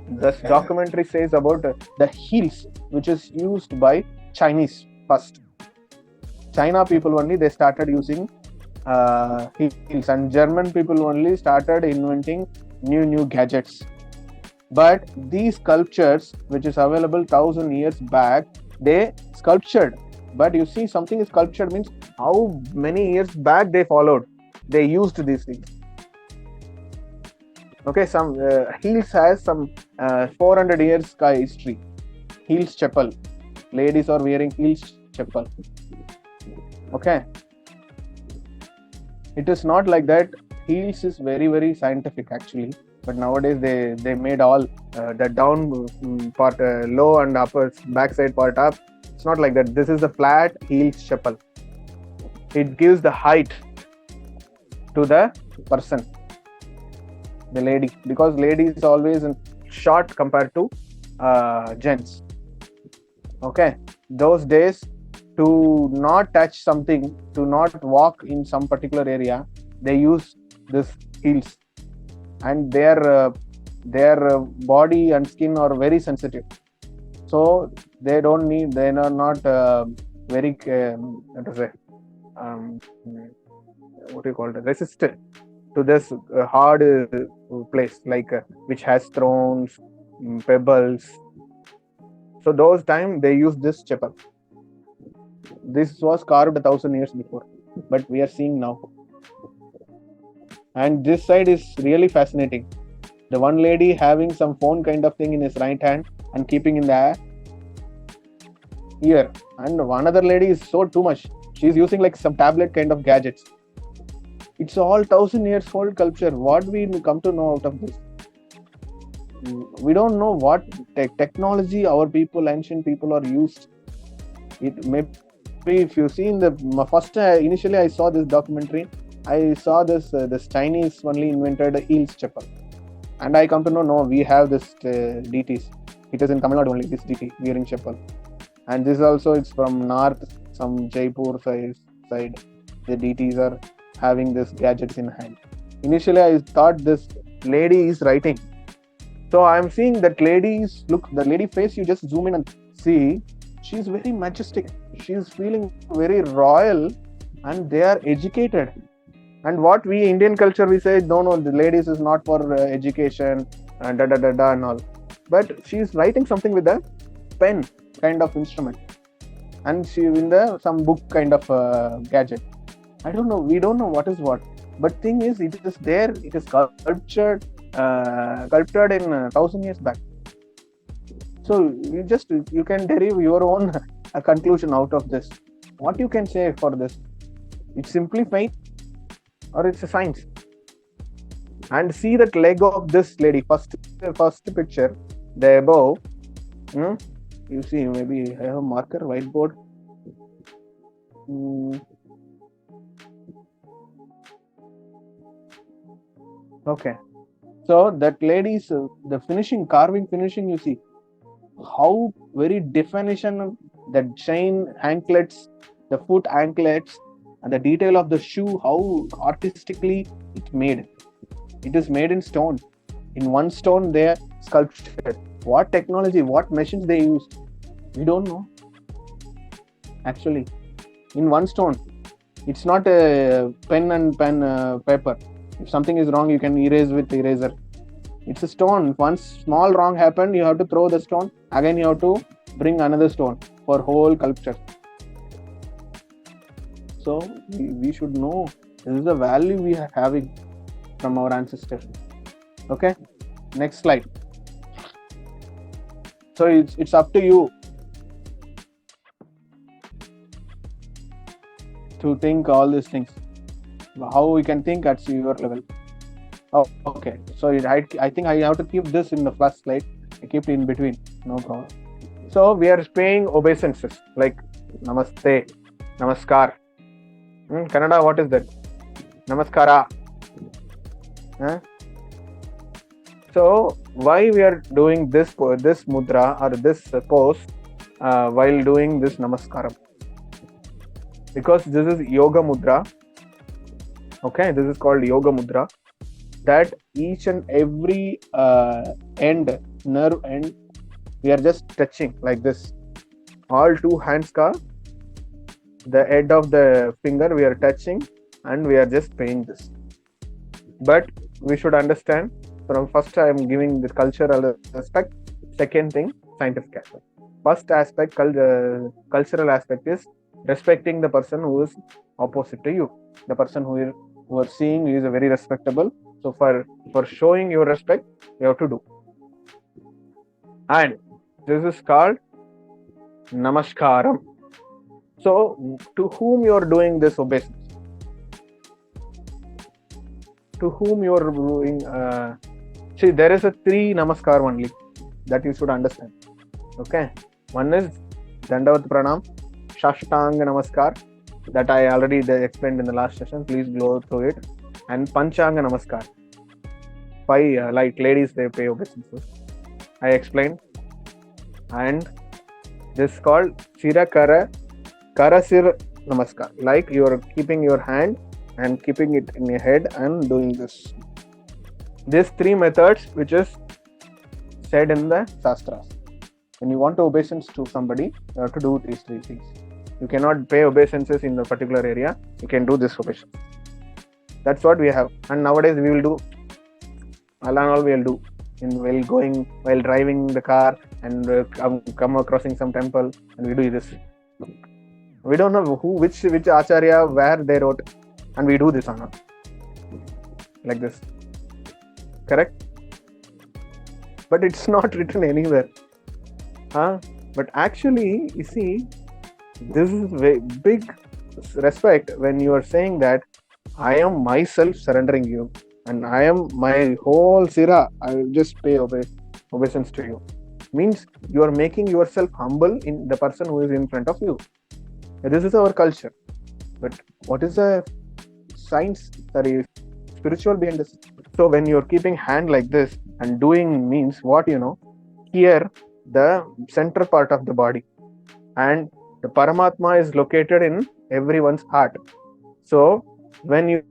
This documentary says about the heels, which is used by Chinese first. China people only, they started using heels, and German people only started inventing new gadgets. But these sculptures, which is available 1,000 years back, they sculptured. But you see, something is sculptured means how many years back they followed, they used these things. Okay, some heels has some 400 years history. Heels chapel, ladies are wearing heels chapel. Okay, it is not like that. Heels is very scientific actually, but nowadays they made all the down part low and upper backside part up. It's not like that. This is a flat heel chapel. It gives the height to the person, the lady, because lady is always in short compared to gents. Okay, those days, to not touch something, to not walk in some particular area, they use this heels, and their body and skin are very sensitive, so they are not very what to say, what do you call it, resistant to this hard place, like which has stones, pebbles. So those time they use this chapel. This was carved 1,000 years before, but we are seeing now. And this side is really fascinating. The one lady having some phone kind of thing in his right hand and keeping in the ear, and one other lady is so too much. She's using like some tablet kind of gadgets. It's all 1,000 years old culture. What we come to know out of this? We don't know what technology our people, ancient people, are used. It maybe, if you see in the first initially I saw this documentary, I saw this Chinese only invented a heels chapel, and I come to know, no, we have this deities. It is in Tamil Nadu only, this deity wearing chapel. And this also, it's from north, some Jaipur side. The deities are having this gadgets in hand. Initially I thought this lady is writing. So I am seeing that the lady face, you just zoom in and see, she's very majestic. She's feeling very royal, and they are educated. And what we Indian culture, we say, no, the ladies is not for education and and all. But she's writing something with a pen kind of instrument, and she in some book kind of gadget. I don't know. We don't know what is what. But thing is, it is there. It is sculptured in 1,000 years back. So you can derive your own conclusion out of this. What you can say for this? It's simply faith, or it's a science. And see that leg of this lady. First picture, the above. You see, maybe I have a marker, whiteboard. Okay. So that lady's the carving finishing, you see how very definition, the chain anklets, the foot anklets, and the detail of the shoe, how artistically it's made. It is made in stone. In one stone they are sculptured. What technology, what machines they used, we don't know. Actually, in one stone, it's not a pen paper. If something is wrong, you can erase with eraser. It's a stone. Once small wrong happened, you have to throw the stone. Again, you have to bring another stone for whole sculpture. So we should know this is the value we are having from our ancestors. Okay, next slide. So it's up to you to think all these things. How we can think at your level. Oh, okay. So I think I have to keep this in the first slide. I keep it in between. No problem. So we are paying obeisances like namaste, namaskar. Kannada, what is that? Namaskara. So why we are doing this mudra or this pose while doing this namaskaram? Because this is yoga mudra. Okay, this is called yoga mudra. That each and every nerve end, we are just touching like this. All two hands the head of the finger we are touching, and we are just paying this. But we should understand from first I am giving the cultural aspect, second thing scientific aspect. First aspect, cultural aspect is respecting the person who is opposite to you. The person who are seeing is very respectable. So for showing your respect, you have to do. And this is called namaskaram. So to whom you are doing this obeisance? To whom you are doing? See, there is a 3 namaskar only that you should understand. Okay, one is Dandavat Pranam, Shashtanga Namaskar, that I already explained in the last session. Please go through it. And Panchanga Namaskar. 5 like ladies, they pay obeisances. I explained. And this is called Sirakara Karasir Namaskar. Like you are keeping your hand and keeping it in your head and doing this. These 3 methods which is said in the Shastras. When you want to obeisance to somebody, you have to do these 3 things. You cannot pay obeisances in a particular area. You can do this obeisance. That's what we have. And nowadays we will do, all we will do while driving the car and come crossing some temple, and we do this. We don't know which acharya, where they wrote, and we do this or not. Like this. Correct? But it's not written anywhere. But actually, you see, this is very big respect when you are saying that I am myself surrendering you, and I am my whole sira, I will just pay obeisance to you. Means you are making yourself humble in the person who is in front of you. This is our culture. But what is the science, spiritual behind this? So when you are keeping hand like this and doing means what, here the center part of the body, and the Paramatma is located in everyone's heart. So when you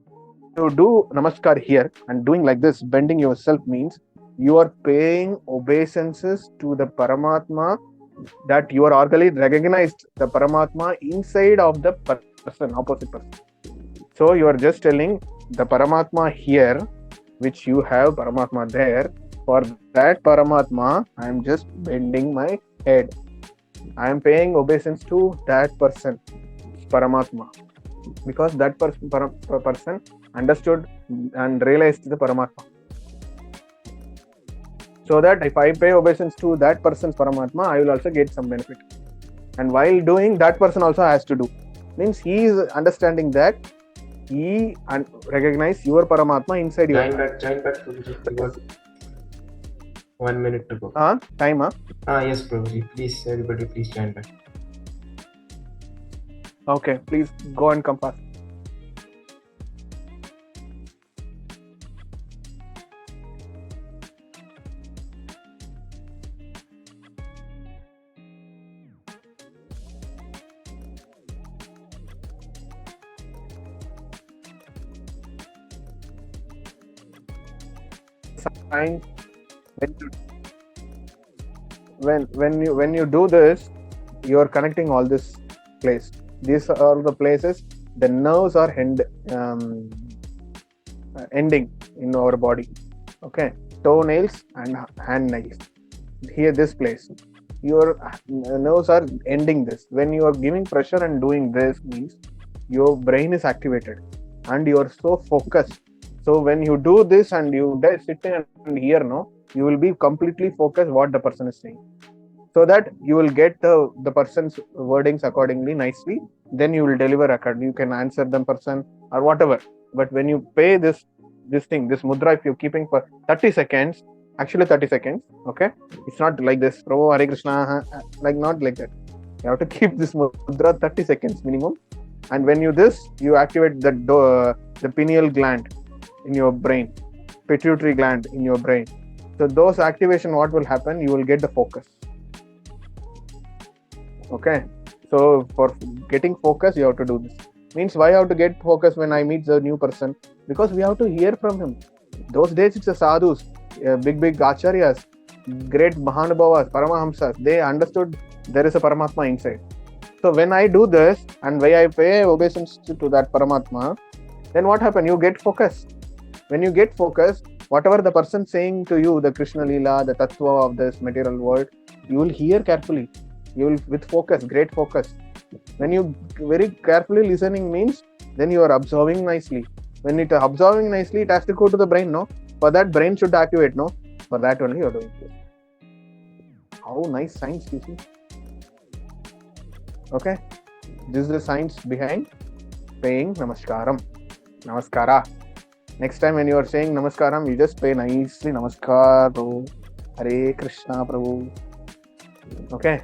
do namaskar here and doing like this, bending yourself, means you are paying obeisances to the Paramatma, that you are already recognized the Paramatma inside of the person, opposite person. So you are just telling the Paramatma here, which you have Paramatma there. For that Paramatma, I am just bending my head. I am paying obeisance to that person, Paramatma, because that person understood and realized the Paramatma. So that if I pay obeisance to that person's Paramatma, I will also get some benefit. And while doing, that person also has to do. Means he is understanding that he recognize your Paramatma inside you. Join back, Prabhuji. You got 1 minute to go. Time, Yes, Prabhuji. Please, everybody, please join back. Okay, please go and come fast. Science, when you do this, you are connecting all this place. These are the places the nerves are ending in our body. Okay, toenails and hand nails. Here, this place, your nerves are ending this. When you are giving pressure and doing this, means your brain is activated and you are so focused. So when you do this and you sit and hear, you will be completely focused what the person is saying, so that you will get the person's wordings accordingly nicely. Then you will deliver accordingly. You can answer the person or whatever. But when you pay this mudra, if you're keeping for 30 seconds, actually 30 seconds, okay? It's not like this, Prabhu, Hare Krishna, like not like that. You have to keep this mudra 30 seconds minimum. And when you activate the pineal gland in your brain, pituitary gland in your brain. So those activation, what will happen? You will get the focus. Okay. So for getting focus, you have to do this. Means why I have to get focus when I meet the new person? Because we have to hear from him. Those days it's a sadhus, big acharyas, great mahanubhavas, paramahamsas. They understood there is a Paramatma inside. So when I do this and when I pay obeisance to that Paramatma, then what happens? You get focused. When you get focused, whatever the person saying to you, the Krishna Leela, the Tattva of this material world, you will hear carefully. You will with focus, great focus. When you very carefully listening means, then you are observing nicely. When it observing nicely, it has to go to the brain, no? For that, brain should activate, no? For that only you are doing this. How nice science, you see. Okay? This is the science behind paying namaskaram. Namaskara. Next time when you are saying namaskaram, you just pay nicely namaskar, Hare Krishna, Prabhu. Okay?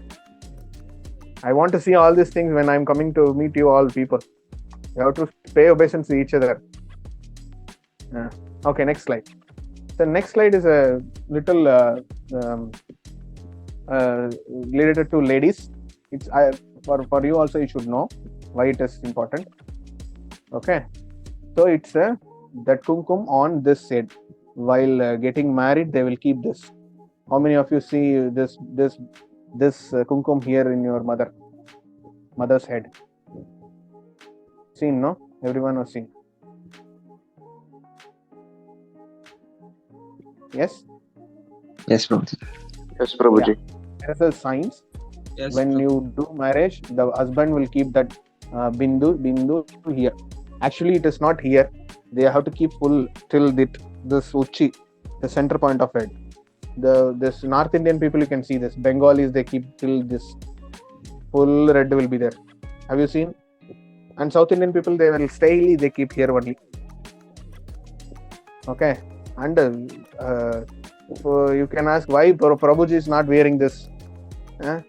I want to see all these things when I'm coming to meet you all people. You have to pay obeisance to each other. Okay, next slide. The next slide is a little related to ladies. It's for you also, you should know why it is important. Okay, so it's that kumkum on this head. While getting married, they will keep this. How many of you see this kumkum here in your mother's head? Seen, no? Everyone has seen. Yes? Yes, Prabhuji. Yes, Prabhuji. There's a science. Yes, When you do marriage, the husband will keep that bindu here. Actually, it is not here. They have to keep full till this uchi, the center point of head. This North Indian people, you can see this. Bengalis, they keep till this full red will be there. Have you seen? And South Indian people, they will they keep here only. Okay. And so you can ask why Prabhuji is not wearing this. I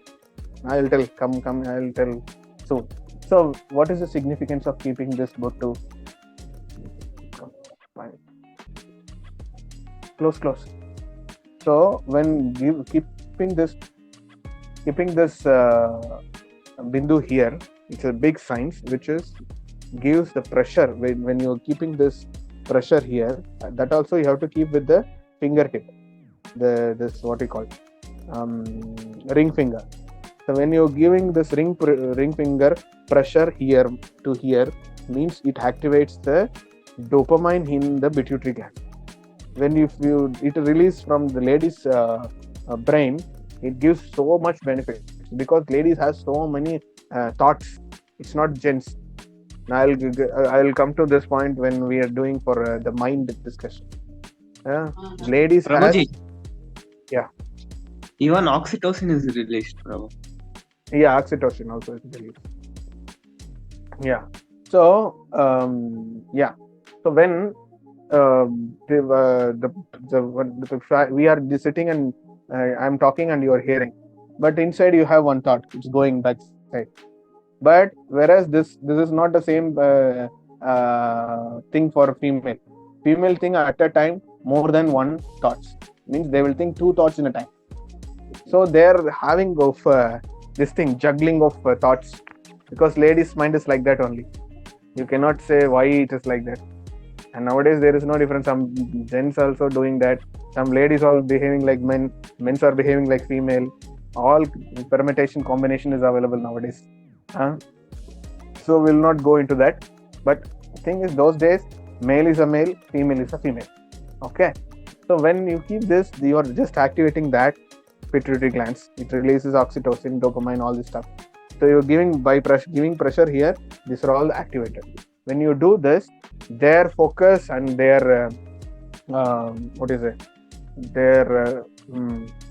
will tell. Come. I will tell soon. So, what is the significance of keeping this bottu? Close. So, when keeping this bindu here, it's a big science which gives the pressure when you're keeping this pressure here. That also you have to keep with the fingertip. This what we call ring finger. So when you're giving this ring finger pressure here to here, means it activates the dopamine in the pituitary gland. When it releases from the lady's brain, it gives so much benefit because ladies have so many thoughts. It's not gents. Now I'll come to this point when we are doing for the mind discussion. Ladies Prabhuji. Yeah. Even oxytocin is released, Prabhu. Yeah, oxytocin also is released. Yeah. So So when we are sitting and I'm talking and you are hearing, but inside you have one thought. It's going back side. But whereas this is not the same thing for female. Female think at a time more than one thoughts. Means they will think two thoughts in a time. So they're having this thing juggling of thoughts because ladies' mind is like that only. You cannot say why it is like that. And nowadays there is no difference. Some gents also doing that. Some ladies are behaving like men. Men are behaving like female. All permutation combination is available nowadays. So we'll not go into that. But the thing is, those days male is a male, female is a female. Okay. So when you keep this, you are just activating that pituitary glands. It releases oxytocin, dopamine, all this stuff. So you're giving pressure here. These are all activated. When you do this, their focus and their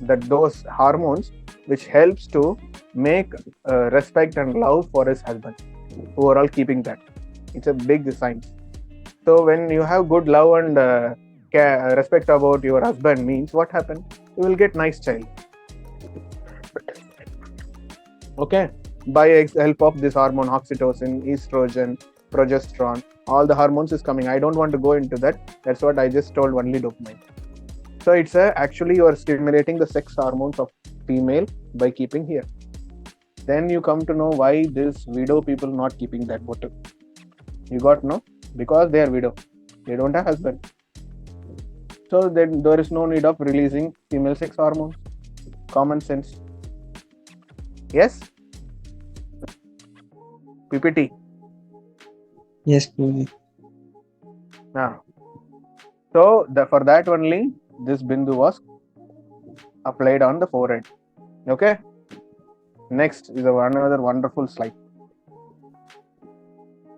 those hormones which helps to make respect and love for his husband, who are all keeping that. It's a big science. So when you have good love and respect about your husband, means what happens? You will get nice child. Okay, by help of this hormone, oxytocin, estrogen, progesterone, all the hormones is coming. I don't want to go into that. That's what I just told, only dopamine. So it's actually you are stimulating the sex hormones of female by keeping here. Then you come to know why this widow people not keeping that bottle. You got no? Because they are widow. They don't have husband. So then there is no need of releasing female sex hormones. Common sense. Yes? PPT. Yes, Prabhuji. Ah. So for that only, this bindu was applied on the forehead. Okay. Next is another wonderful slide.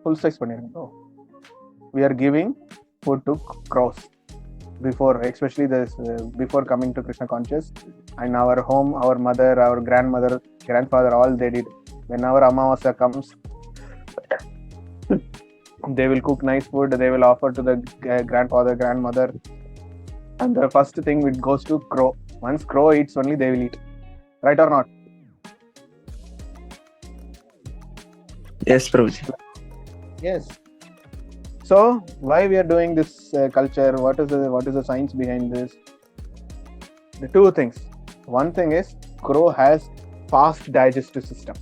Full size pannirukom. Oh. We are giving food to crows before, especially this before coming to Krishna conscious. And our home, our mother, our grandmother, grandfather, all they did. Whenever Amavasya comes, they will cook nice food. They will offer to the grandfather, grandmother, and the first thing it goes to crow. Once crow eats, only they will eat. Right or not? Yes, Prabhuji. Yes. So why we are doing this culture? What is the science behind this? The two things. One thing is crow has fast digestive system.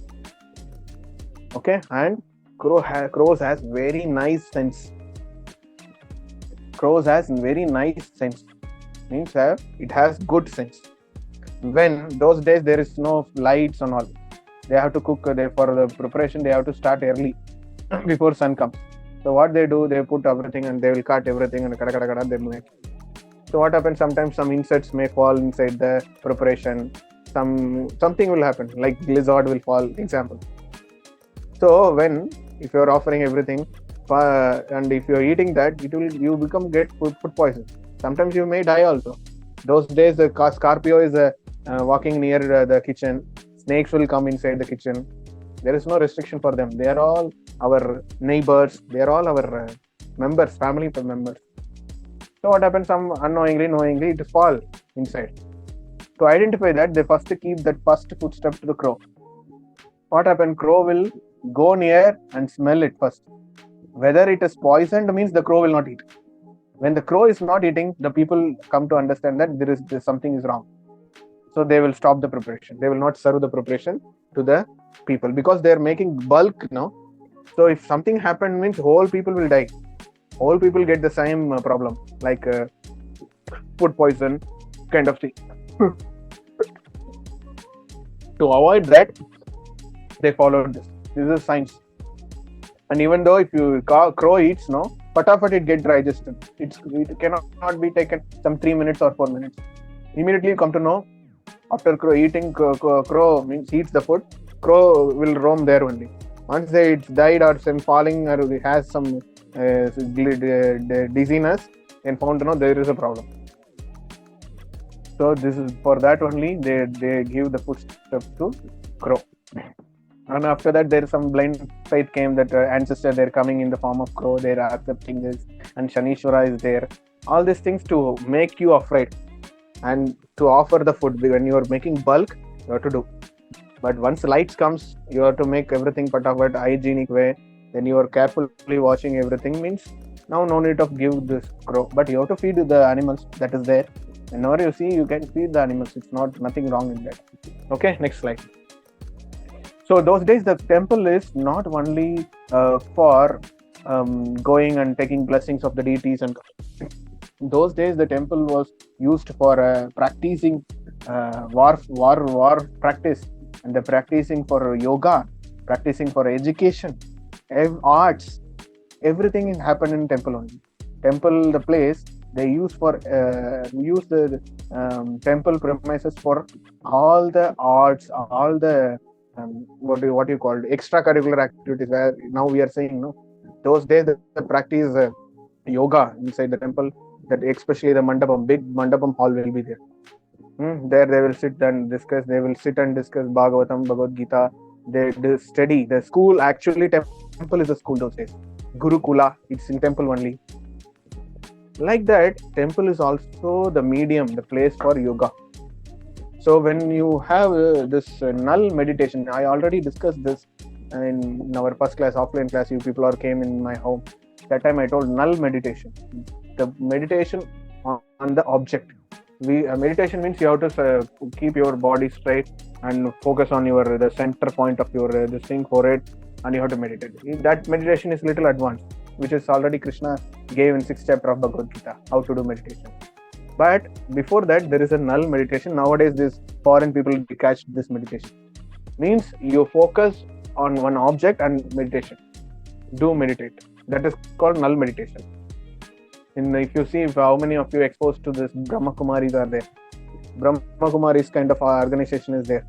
Okay, and crows has very nice sense. Crows has very nice sense. Means it has good sense. When those days there is no lights and all, they have to cook. For the preparation, they have to start early before sun comes. So what they do, they put everything and they will cut everything and they make. So what happens? Sometimes some insects may fall inside the preparation. Something will happen, like lizard will fall, example. So if you are offering everything, and if you are eating that, you get food poison. Sometimes you may die also. Those days the Scorpio is walking near the kitchen. Snakes will come inside the kitchen. There is no restriction for them. They are all our neighbors. They are all our members, family members. So what happens? Some unknowingly, knowingly, it fall inside. To identify that, they first keep that first footstep to the crow. What happens? Crow will go near and smell it first. Whether it is poisoned means the crow will not eat. When the crow is not eating, the people come to understand that there is something is wrong. So they will stop the preparation. They will not serve the preparation to the people because they are making bulk now. So if something happened, means whole people will die. Whole people get the same problem, like food poison kind of thing. To avoid that, they followed this. This is science. And even though if you crow eats, no, patafat it get digested. It cannot be taken some 3 minutes or 4 minutes. Immediately you come to know, after eating, crow means eats the food, crow will roam there only. Once it's died or some falling or it has some dizziness, and found to know there is a problem. So this is for that only they give the footsteps to crow. And after that, there is some blind faith came that ancestor they're coming in the form of crow, they're accepting this, and Shanishwara is there. All these things to make you afraid and to offer the food. When you are making bulk, you have to do. But once lights comes, you have to make everything patafat hygienic way. Then you are carefully watching everything. Means now no need of give this crow, but you have to feed the animals that is there. Whenever you see, you can feed the animals. It's nothing wrong in that. Okay, next slide. So those days the temple is not only for going and taking blessings of the deities, and those days the temple was used for practicing war practice, and the practicing for yoga, practicing for education, arts, everything happened in temple only. Temple, the place they use the temple premises for all the arts, all the what you call extracurricular activities. Where now we are saying, no, those days the practice yoga inside the temple. That especially the mandapam, big mandapam hall will be there. There they will sit and discuss. They will sit and discuss Bhagavatam, Bhagavad Gita. They study. The school, actually temple is a school those days. Gurukula, it's in temple only. Like that, temple is also the medium, the place for yoga. So when you have this null meditation, I already discussed this in our first class, offline class. You people came in my home. That time I told null meditation. The meditation on the object. Meditation means you have to keep your body straight and focus on the center point of your this thing, forehead, and you have to meditate. That meditation is little advanced, which is already Krishna gave in 6th chapter of Bhagavad Gita, how to do meditation. But before that, there is a null meditation. Nowadays, these foreign people catch this meditation. Means you focus on one object and meditation. Do meditate. That is called null meditation. If you see how many of you exposed to this Brahma Kumaris are there. Brahma Kumaris kind of organization is there.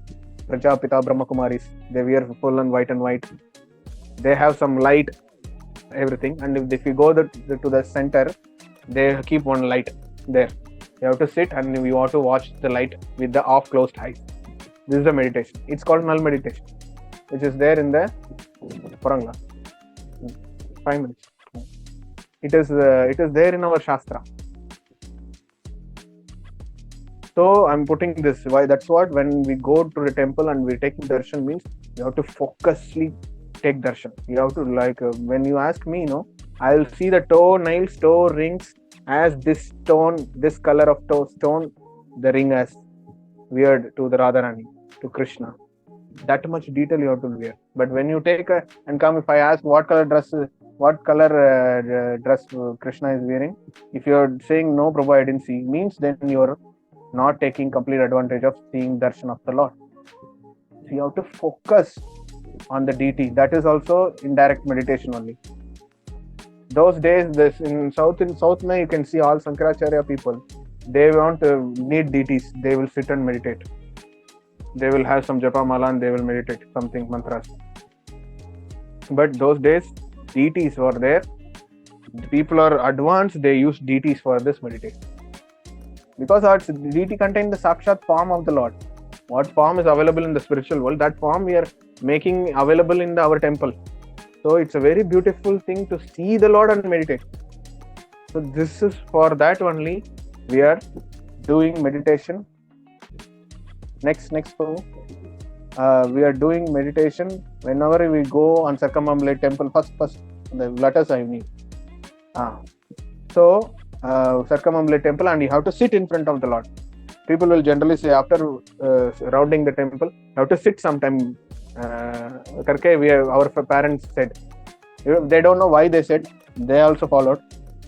Prajapita Brahma Kumaris. They wear full and white. They have some light, everything. And if you go to the center, they keep one light there. You have to sit and you have to watch the light with the off closed eyes. This is the meditation. It's called null meditation, which is there in the Puranga. 5 minutes. It is there in our Shastra. So I'm putting this. Why? That's what when we go to the temple and we take darshan means you have to focusedly take darshan. You have to when you ask me, I'll see the toe nails, toe rings as this stone, this color of toe stone, the ring as weird to the Radharani, to Krishna. That much detail you have to wear. But when you take and come, if I ask what color dress Krishna is wearing, if you're saying no, Prabhu, I didn't see, means then you're not taking complete advantage of seeing darshan of the Lord. So you have to focus on the deity. That is also indirect meditation only. Those days, in South, you can see all Sankaracharya people. They won't need deities. They will sit and meditate. They will have some japa mala and they will meditate something mantras. But those days, deities were there. The people are advanced. They use deities for this meditation. Because our deity contains the Sakshat form of the Lord. What form is available in the spiritual world, that form we are making available in our temple. So it's a very beautiful thing to see the Lord and meditate. So this is for that only we are doing meditation. Next, we are doing meditation whenever we go on circumambulate temple. First, the letters I need. So circumambulate temple, and you have to sit in front of the Lord. People will generally say after rounding the temple, you have to sit sometime. Our parents said, they don't know why they said, they also followed,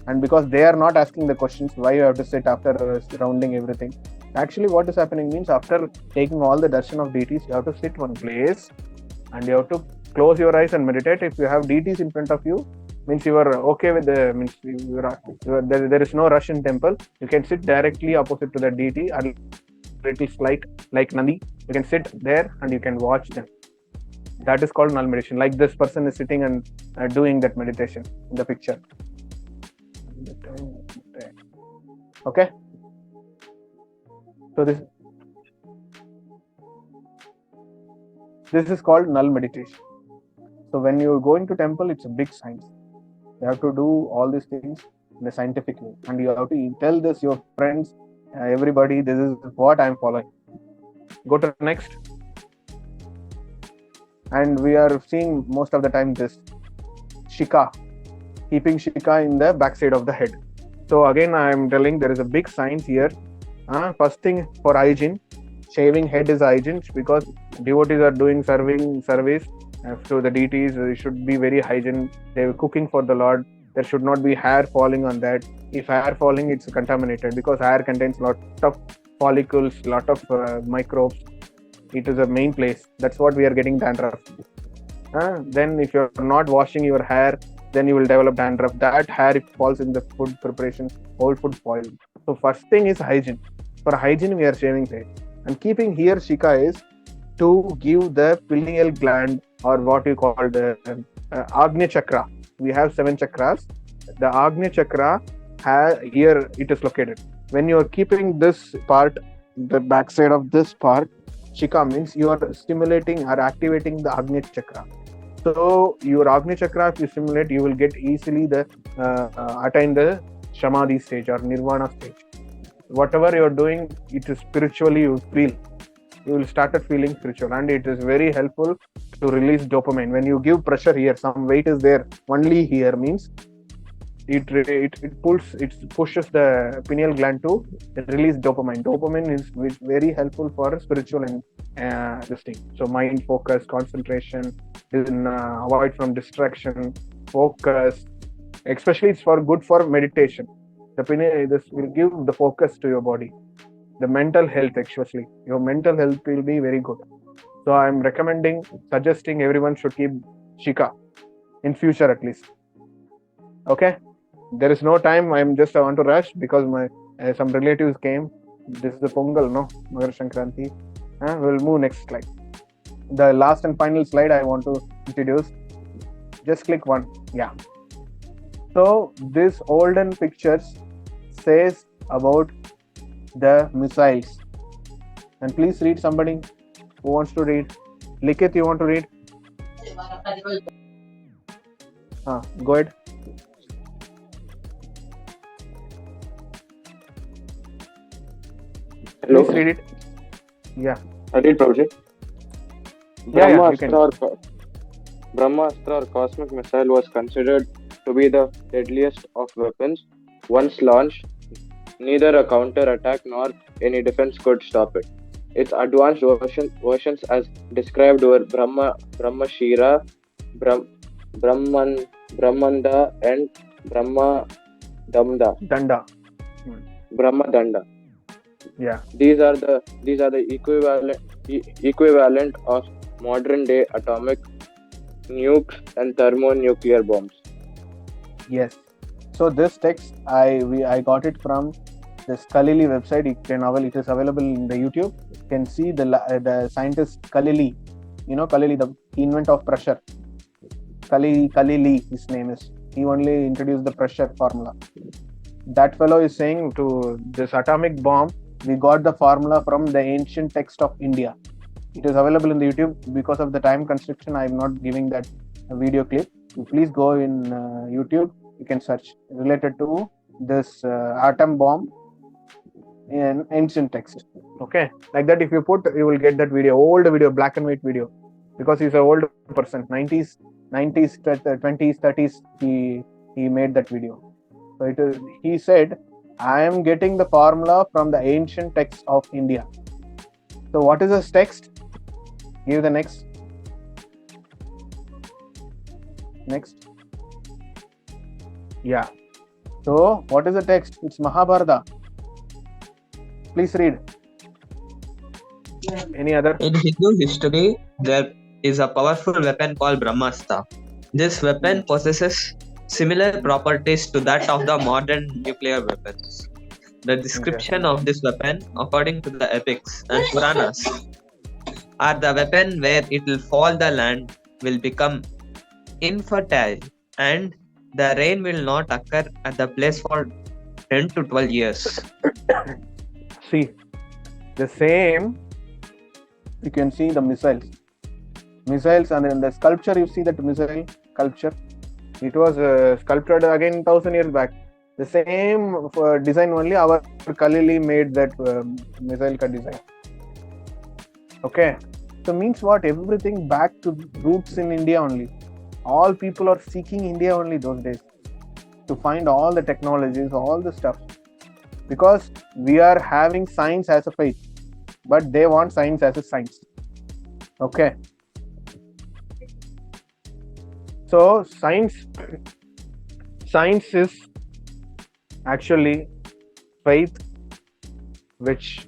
and because they are not asking the questions why you have to sit after rounding everything. Actually, what is happening means after taking all the darshan of deities, you have to sit one place and you have to close your eyes and meditate. If you have deities in front of you, means you are okay with there is no rush in temple. You can sit directly opposite to the deity, a little slight like Nandi. You can sit there and you can watch them. That is called null meditation. Like this person is sitting and doing that meditation in the picture. Okay. So this is called null meditation. So when you go into temple, it's a big science. You have to do all these things in a scientific way, and you have to tell this your friends, everybody. This is what I am following. Go to the next. And we are seeing most of the time this shika, keeping shika in the backside of the head. So again, I am telling there is a big science here. First thing for hygiene, shaving head is hygiene because devotees are doing service to the deities. It should be very hygiene. They are cooking for the Lord. There should not be hair falling on that. If hair falling, it's contaminated because hair contains lot of follicles, lot of microbes. It is a main place. That's what we are getting dandruff. Then if you're not washing your hair, then you will develop dandruff. That hair, if falls in the food preparation, whole food spoils. So first thing is hygiene. For hygiene, we are shaving head. And keeping here shika is to give the pineal gland, or what you call the Agnya chakra. We have 7 chakras. The Agnya chakra, here it is located. When you are keeping this part, the backside of this part, shika means you are stimulating or activating the Agnya chakra. So your Agnya chakra, if you stimulate, you will get easily attain the Samadhi stage or Nirvana stage. Whatever you are doing, it is spiritually you feel. You will start feeling spiritual, and it is very helpful to release dopamine. When you give pressure here, some weight is there only here, means it pushes the pineal gland to release dopamine. Dopamine is very helpful for spiritual and this thing. So mind focus, concentration, avoid from distraction, focus. Especially it's good for meditation. This will give the focus to your body. The mental health, especially your mental health will be very good. So I'm suggesting everyone should keep shika in future at least. Okay. there is no time. I want to rush because my some relatives came. This is the Pongal, no? Makar Sankranti. We'll move next slide. The last and final slide I want to introduce. Just click one. Yeah. So this olden pictures says about the missiles. And please read, somebody who wants to read. Likit, you want to read? Go ahead. Hello. Please read it. Yeah. I read, Prabhuji. Yeah, you can. Brahmastra or cosmic missile was considered to be the deadliest of weapons. Once launched, neither a counter-attack nor any defense could stop it. Its advanced versions as described were Brahmashira, Brahmanda and Danda. Brahmadanda. Yeah. These are the equivalent of modern day atomic nukes and thermonuclear bombs. Yes. So this text I got it from the Kalili website. It is available in the YouTube. You can see the scientist Kalili. You know Kalili, the inventor of pressure. Kalili, his name is. He only introduced the pressure formula. That fellow is saying to this atomic bomb, we got the formula from the ancient text of India. It is available in the YouTube. Because of the time constriction, I am not giving that video clip. Please go in YouTube. You can search related to this atom bomb in ancient text. Okay, like that. If you put, you will get that video, old video, black and white video, because he's an old person. 90s, 20s, 30s. He made that video. So he said, I am getting the formula from the ancient text of India. So what is this text? Give the next. Yeah. So what is the text? It's Mahabharata. Please read. Any other? In Hindu history, there is a powerful weapon called Brahmastra. This weapon possesses similar properties to that of the modern nuclear weapons. The description of this weapon, according to the epics and Puranas, are the weapon where it will fall the land, will become infertile, and the rain will not occur at the place for 10 to 12 years. See, the same, you can see the missiles, and in the sculpture, you see that missile sculpture. It was sculpted again 1000 years back. The same design only our Kalili made that missile design. Okay, so means what? Everything back to roots in India only. All people are seeking India only those days to find all the technologies, all the stuff. Because we are having science as a faith, but they want science as a science. Okay. So science is actually faith which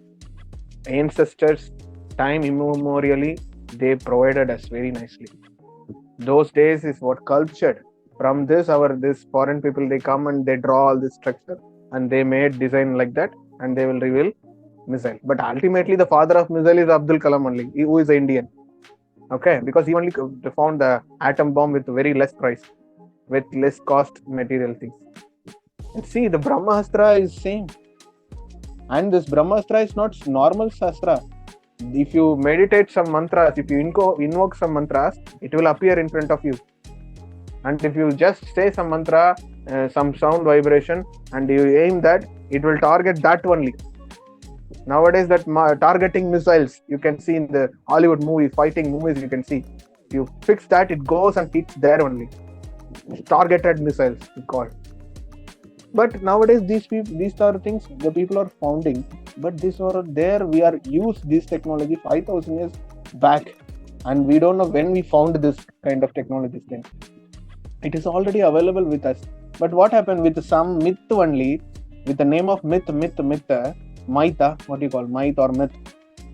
ancestors time immemorially they provided us very nicely. Those days is what cultured. From this foreign people, they come and they draw all this structure and they made design like that and they will reveal missile. But ultimately the father of missile is Abdul Kalam only, who is an Indian. Okay, because he only found the atom bomb with very less price, with less cost material things. And see, the Brahmastra is same. And this Brahmastra is not normal Shastra. If you meditate some mantras, if you invoke some mantras, it will appear in front of you. And if you just say some mantra, some sound vibration, and you aim that, it will target that only. Nowadays, that targeting missiles, you can see in the Hollywood movie, fighting movies, you can see. If you fix that, it goes and hits there only. Targeted missiles, we call it. But nowadays, these are things the people are founding. But these are there, we are used this technology 5,000 years back. And we don't know when we found this kind of technologies then. It is already available with us. But what happened with some myth only, with the name of myth, Maita, what do you call myth or myth?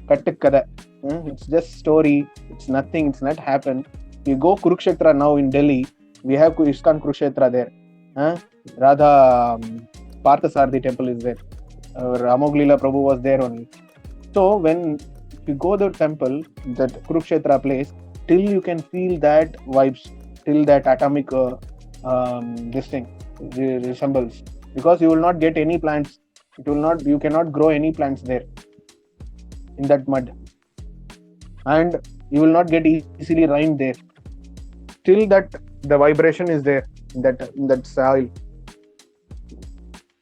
Kattikada. It's just story. It's nothing. It's not happened. You go Kurukshetra now in Delhi. We have ISKCON Kurukshetra there. Radha Parthasarathi temple is there. Ramoglila Prabhu was there only. So when you go to the temple, that Kurukshetra place, till you can feel that vibes, till that atomic this thing resembles, because you will not get any plants. You cannot grow any plants there in that mud, and you will not get easily rain there. Till that the vibration is there in that soil.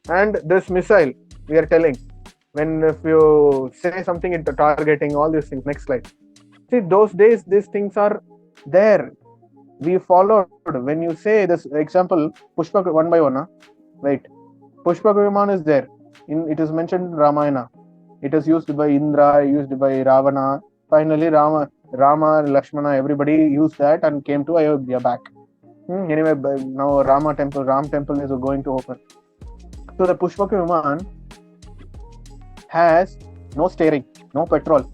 And this missile we are telling, when if you say something into targeting, all these things. Next slide. See, those days these things are there. We followed. When you say this example, Pushpak one by one, right? Pushpak Viman is there. It is mentioned in Ramayana. It is used by Indra, used by Ravana. Finally, Rama, Lakshmana, everybody used that and came to Ayodhya back. Anyway, now Ram temple is going to open. So the Pushpak Viman has no steering, no petrol,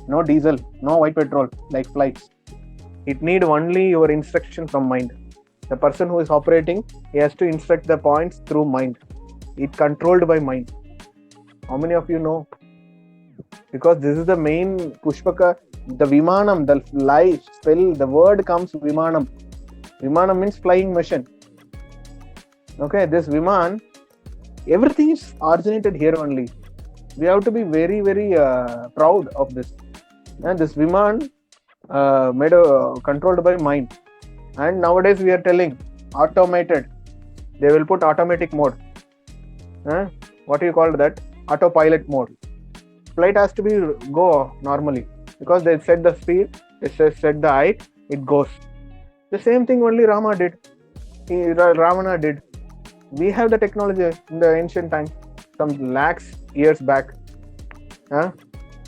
no diesel, no white petrol like flights. It need only your instruction from mind. The person who is operating, he has to instruct the points through mind. It's controlled by mind. How many of you know? Because this is the main Pushpaka, the Vimanam, the life spell, the word comes Vimanam. Vimanam means flying machine. Okay, this Viman, everything is originated here only. We have to be very, very proud of this. And this Viman controlled by mind. And nowadays we are telling automated. They will put automatic mode. What do you call that? Autopilot mode. Flight has to be go normally, because they set the speed, they set the height, it goes. The same thing only Rama did. Ravana did. We have the technology in the ancient time, some lakhs years back.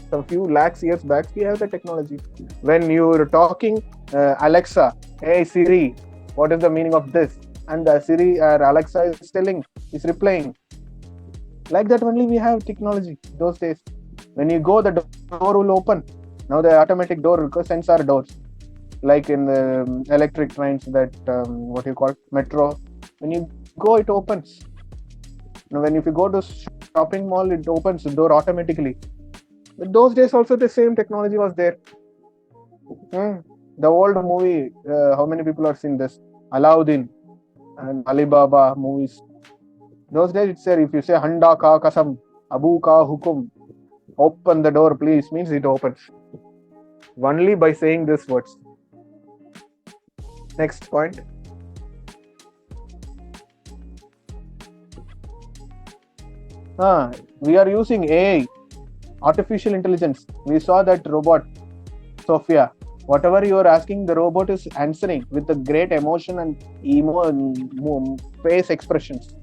Some few lakhs years back, we have the technology. When you are talking, Alexa, hey Siri, what is the meaning of this? And Siri or Alexa is replying. Like that only we have technology those days. When you go, the door will open. Now the automatic door, because sensor doors, like in the electric trains, that what you call metro. When you go, it opens. Now, if you go to shopping mall, it opens the door automatically. But those days also the same technology was there. The old movie, how many people have seen this? Alauddin and Alibaba movies. Those days it's there. If you say Handa ka kasam, Abu ka hukum, open the door please, means it opens. Only by saying these words. Next point. We are using AI, artificial intelligence. We saw that robot, Sophia. Whatever you are asking, the robot is answering with a great emotion and face expressions.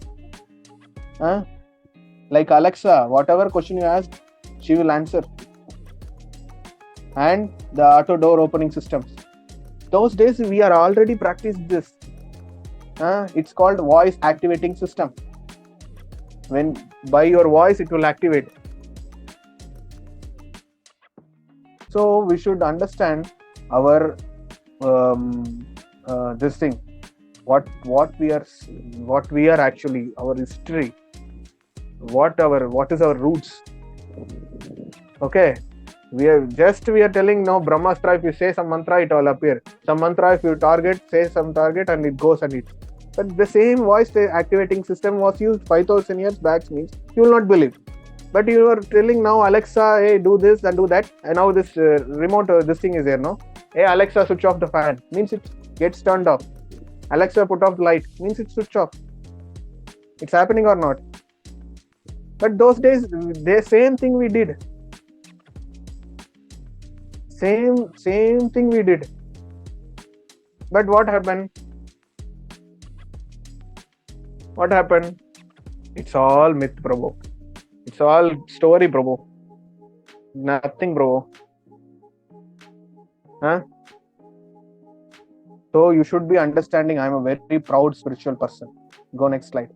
Like Alexa, whatever question you ask, she will answer. And the auto door opening systems. Those days we are already practiced this. It's called voice activating system. When by your voice it will activate. So we should understand our this thing, what we are actually, our history, what is our roots. Okay, we are telling now Brahmastra, if you say some mantra, it will appear. Some mantra, if you say some target and it goes and it. But the same voice activating system was used 5,000 years back, means you will not believe. But you are telling now Alexa, hey, do this and do that, and now this remote, this thing is there, no? Hey Alexa, switch off the fan, means it gets turned off. Alexa, put off the light, means it's switched off. It's happening or not? But those days, the same thing we did. Same thing we did. But what happened? What happened? It's all myth, Prabhu. It's all story, Prabhu. Nothing, Prabhu. So you should be understanding, I'm a very proud spiritual person. Go next slide.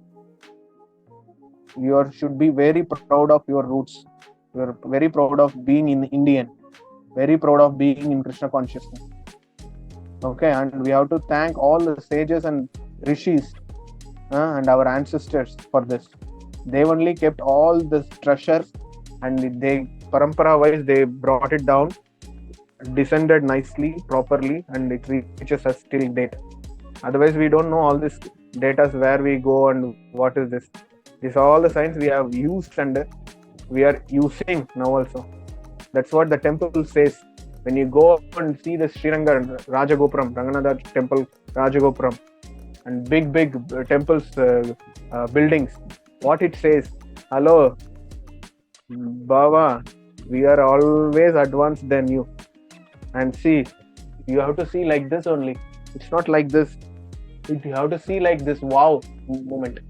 You should be very proud of your roots. You are very proud of being in Indian. Very proud of being in Krishna consciousness. Okay, and we have to thank all the sages and rishis and our ancestors for this. They only kept all this treasures, and they parampara wise they brought it down, descended nicely, properly, and it reaches us till date. Otherwise, we don't know all this data, where we go and what is this. This all the science we have used and we are using now also. That's what the temple says. When you go and see the Sriranga Rajagopuram, Ranganatha temple Rajagopuram, and big temples, buildings, what it says, hello, Baba, we are always advanced than you. And see, you have to see like this only. It's not like this. You have to see like this wow moment.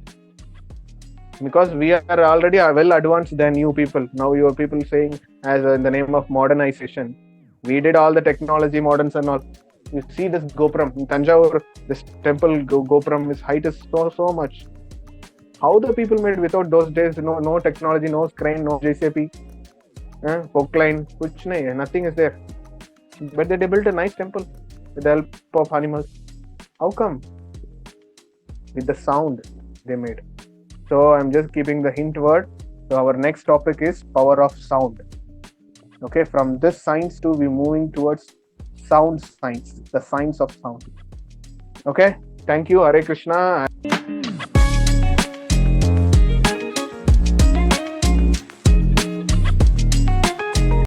Because we are already well advanced than you people. Now your people saying as in the name of modernization. We did all the technology, moderns and all. You see this Gopuram in Tanjavur, this temple Gopuram, his height is so much. How the people made without those days? No technology, no crane, no JCP, poke line, kuch nahi, nothing is there. But they built a nice temple with the help of animals. How come? With the sound they made. So I'm just keeping the hint word. So our next topic is power of sound. Okay, from this science to be moving towards sound science, the science of sound. Okay, thank you, Hare Krishna.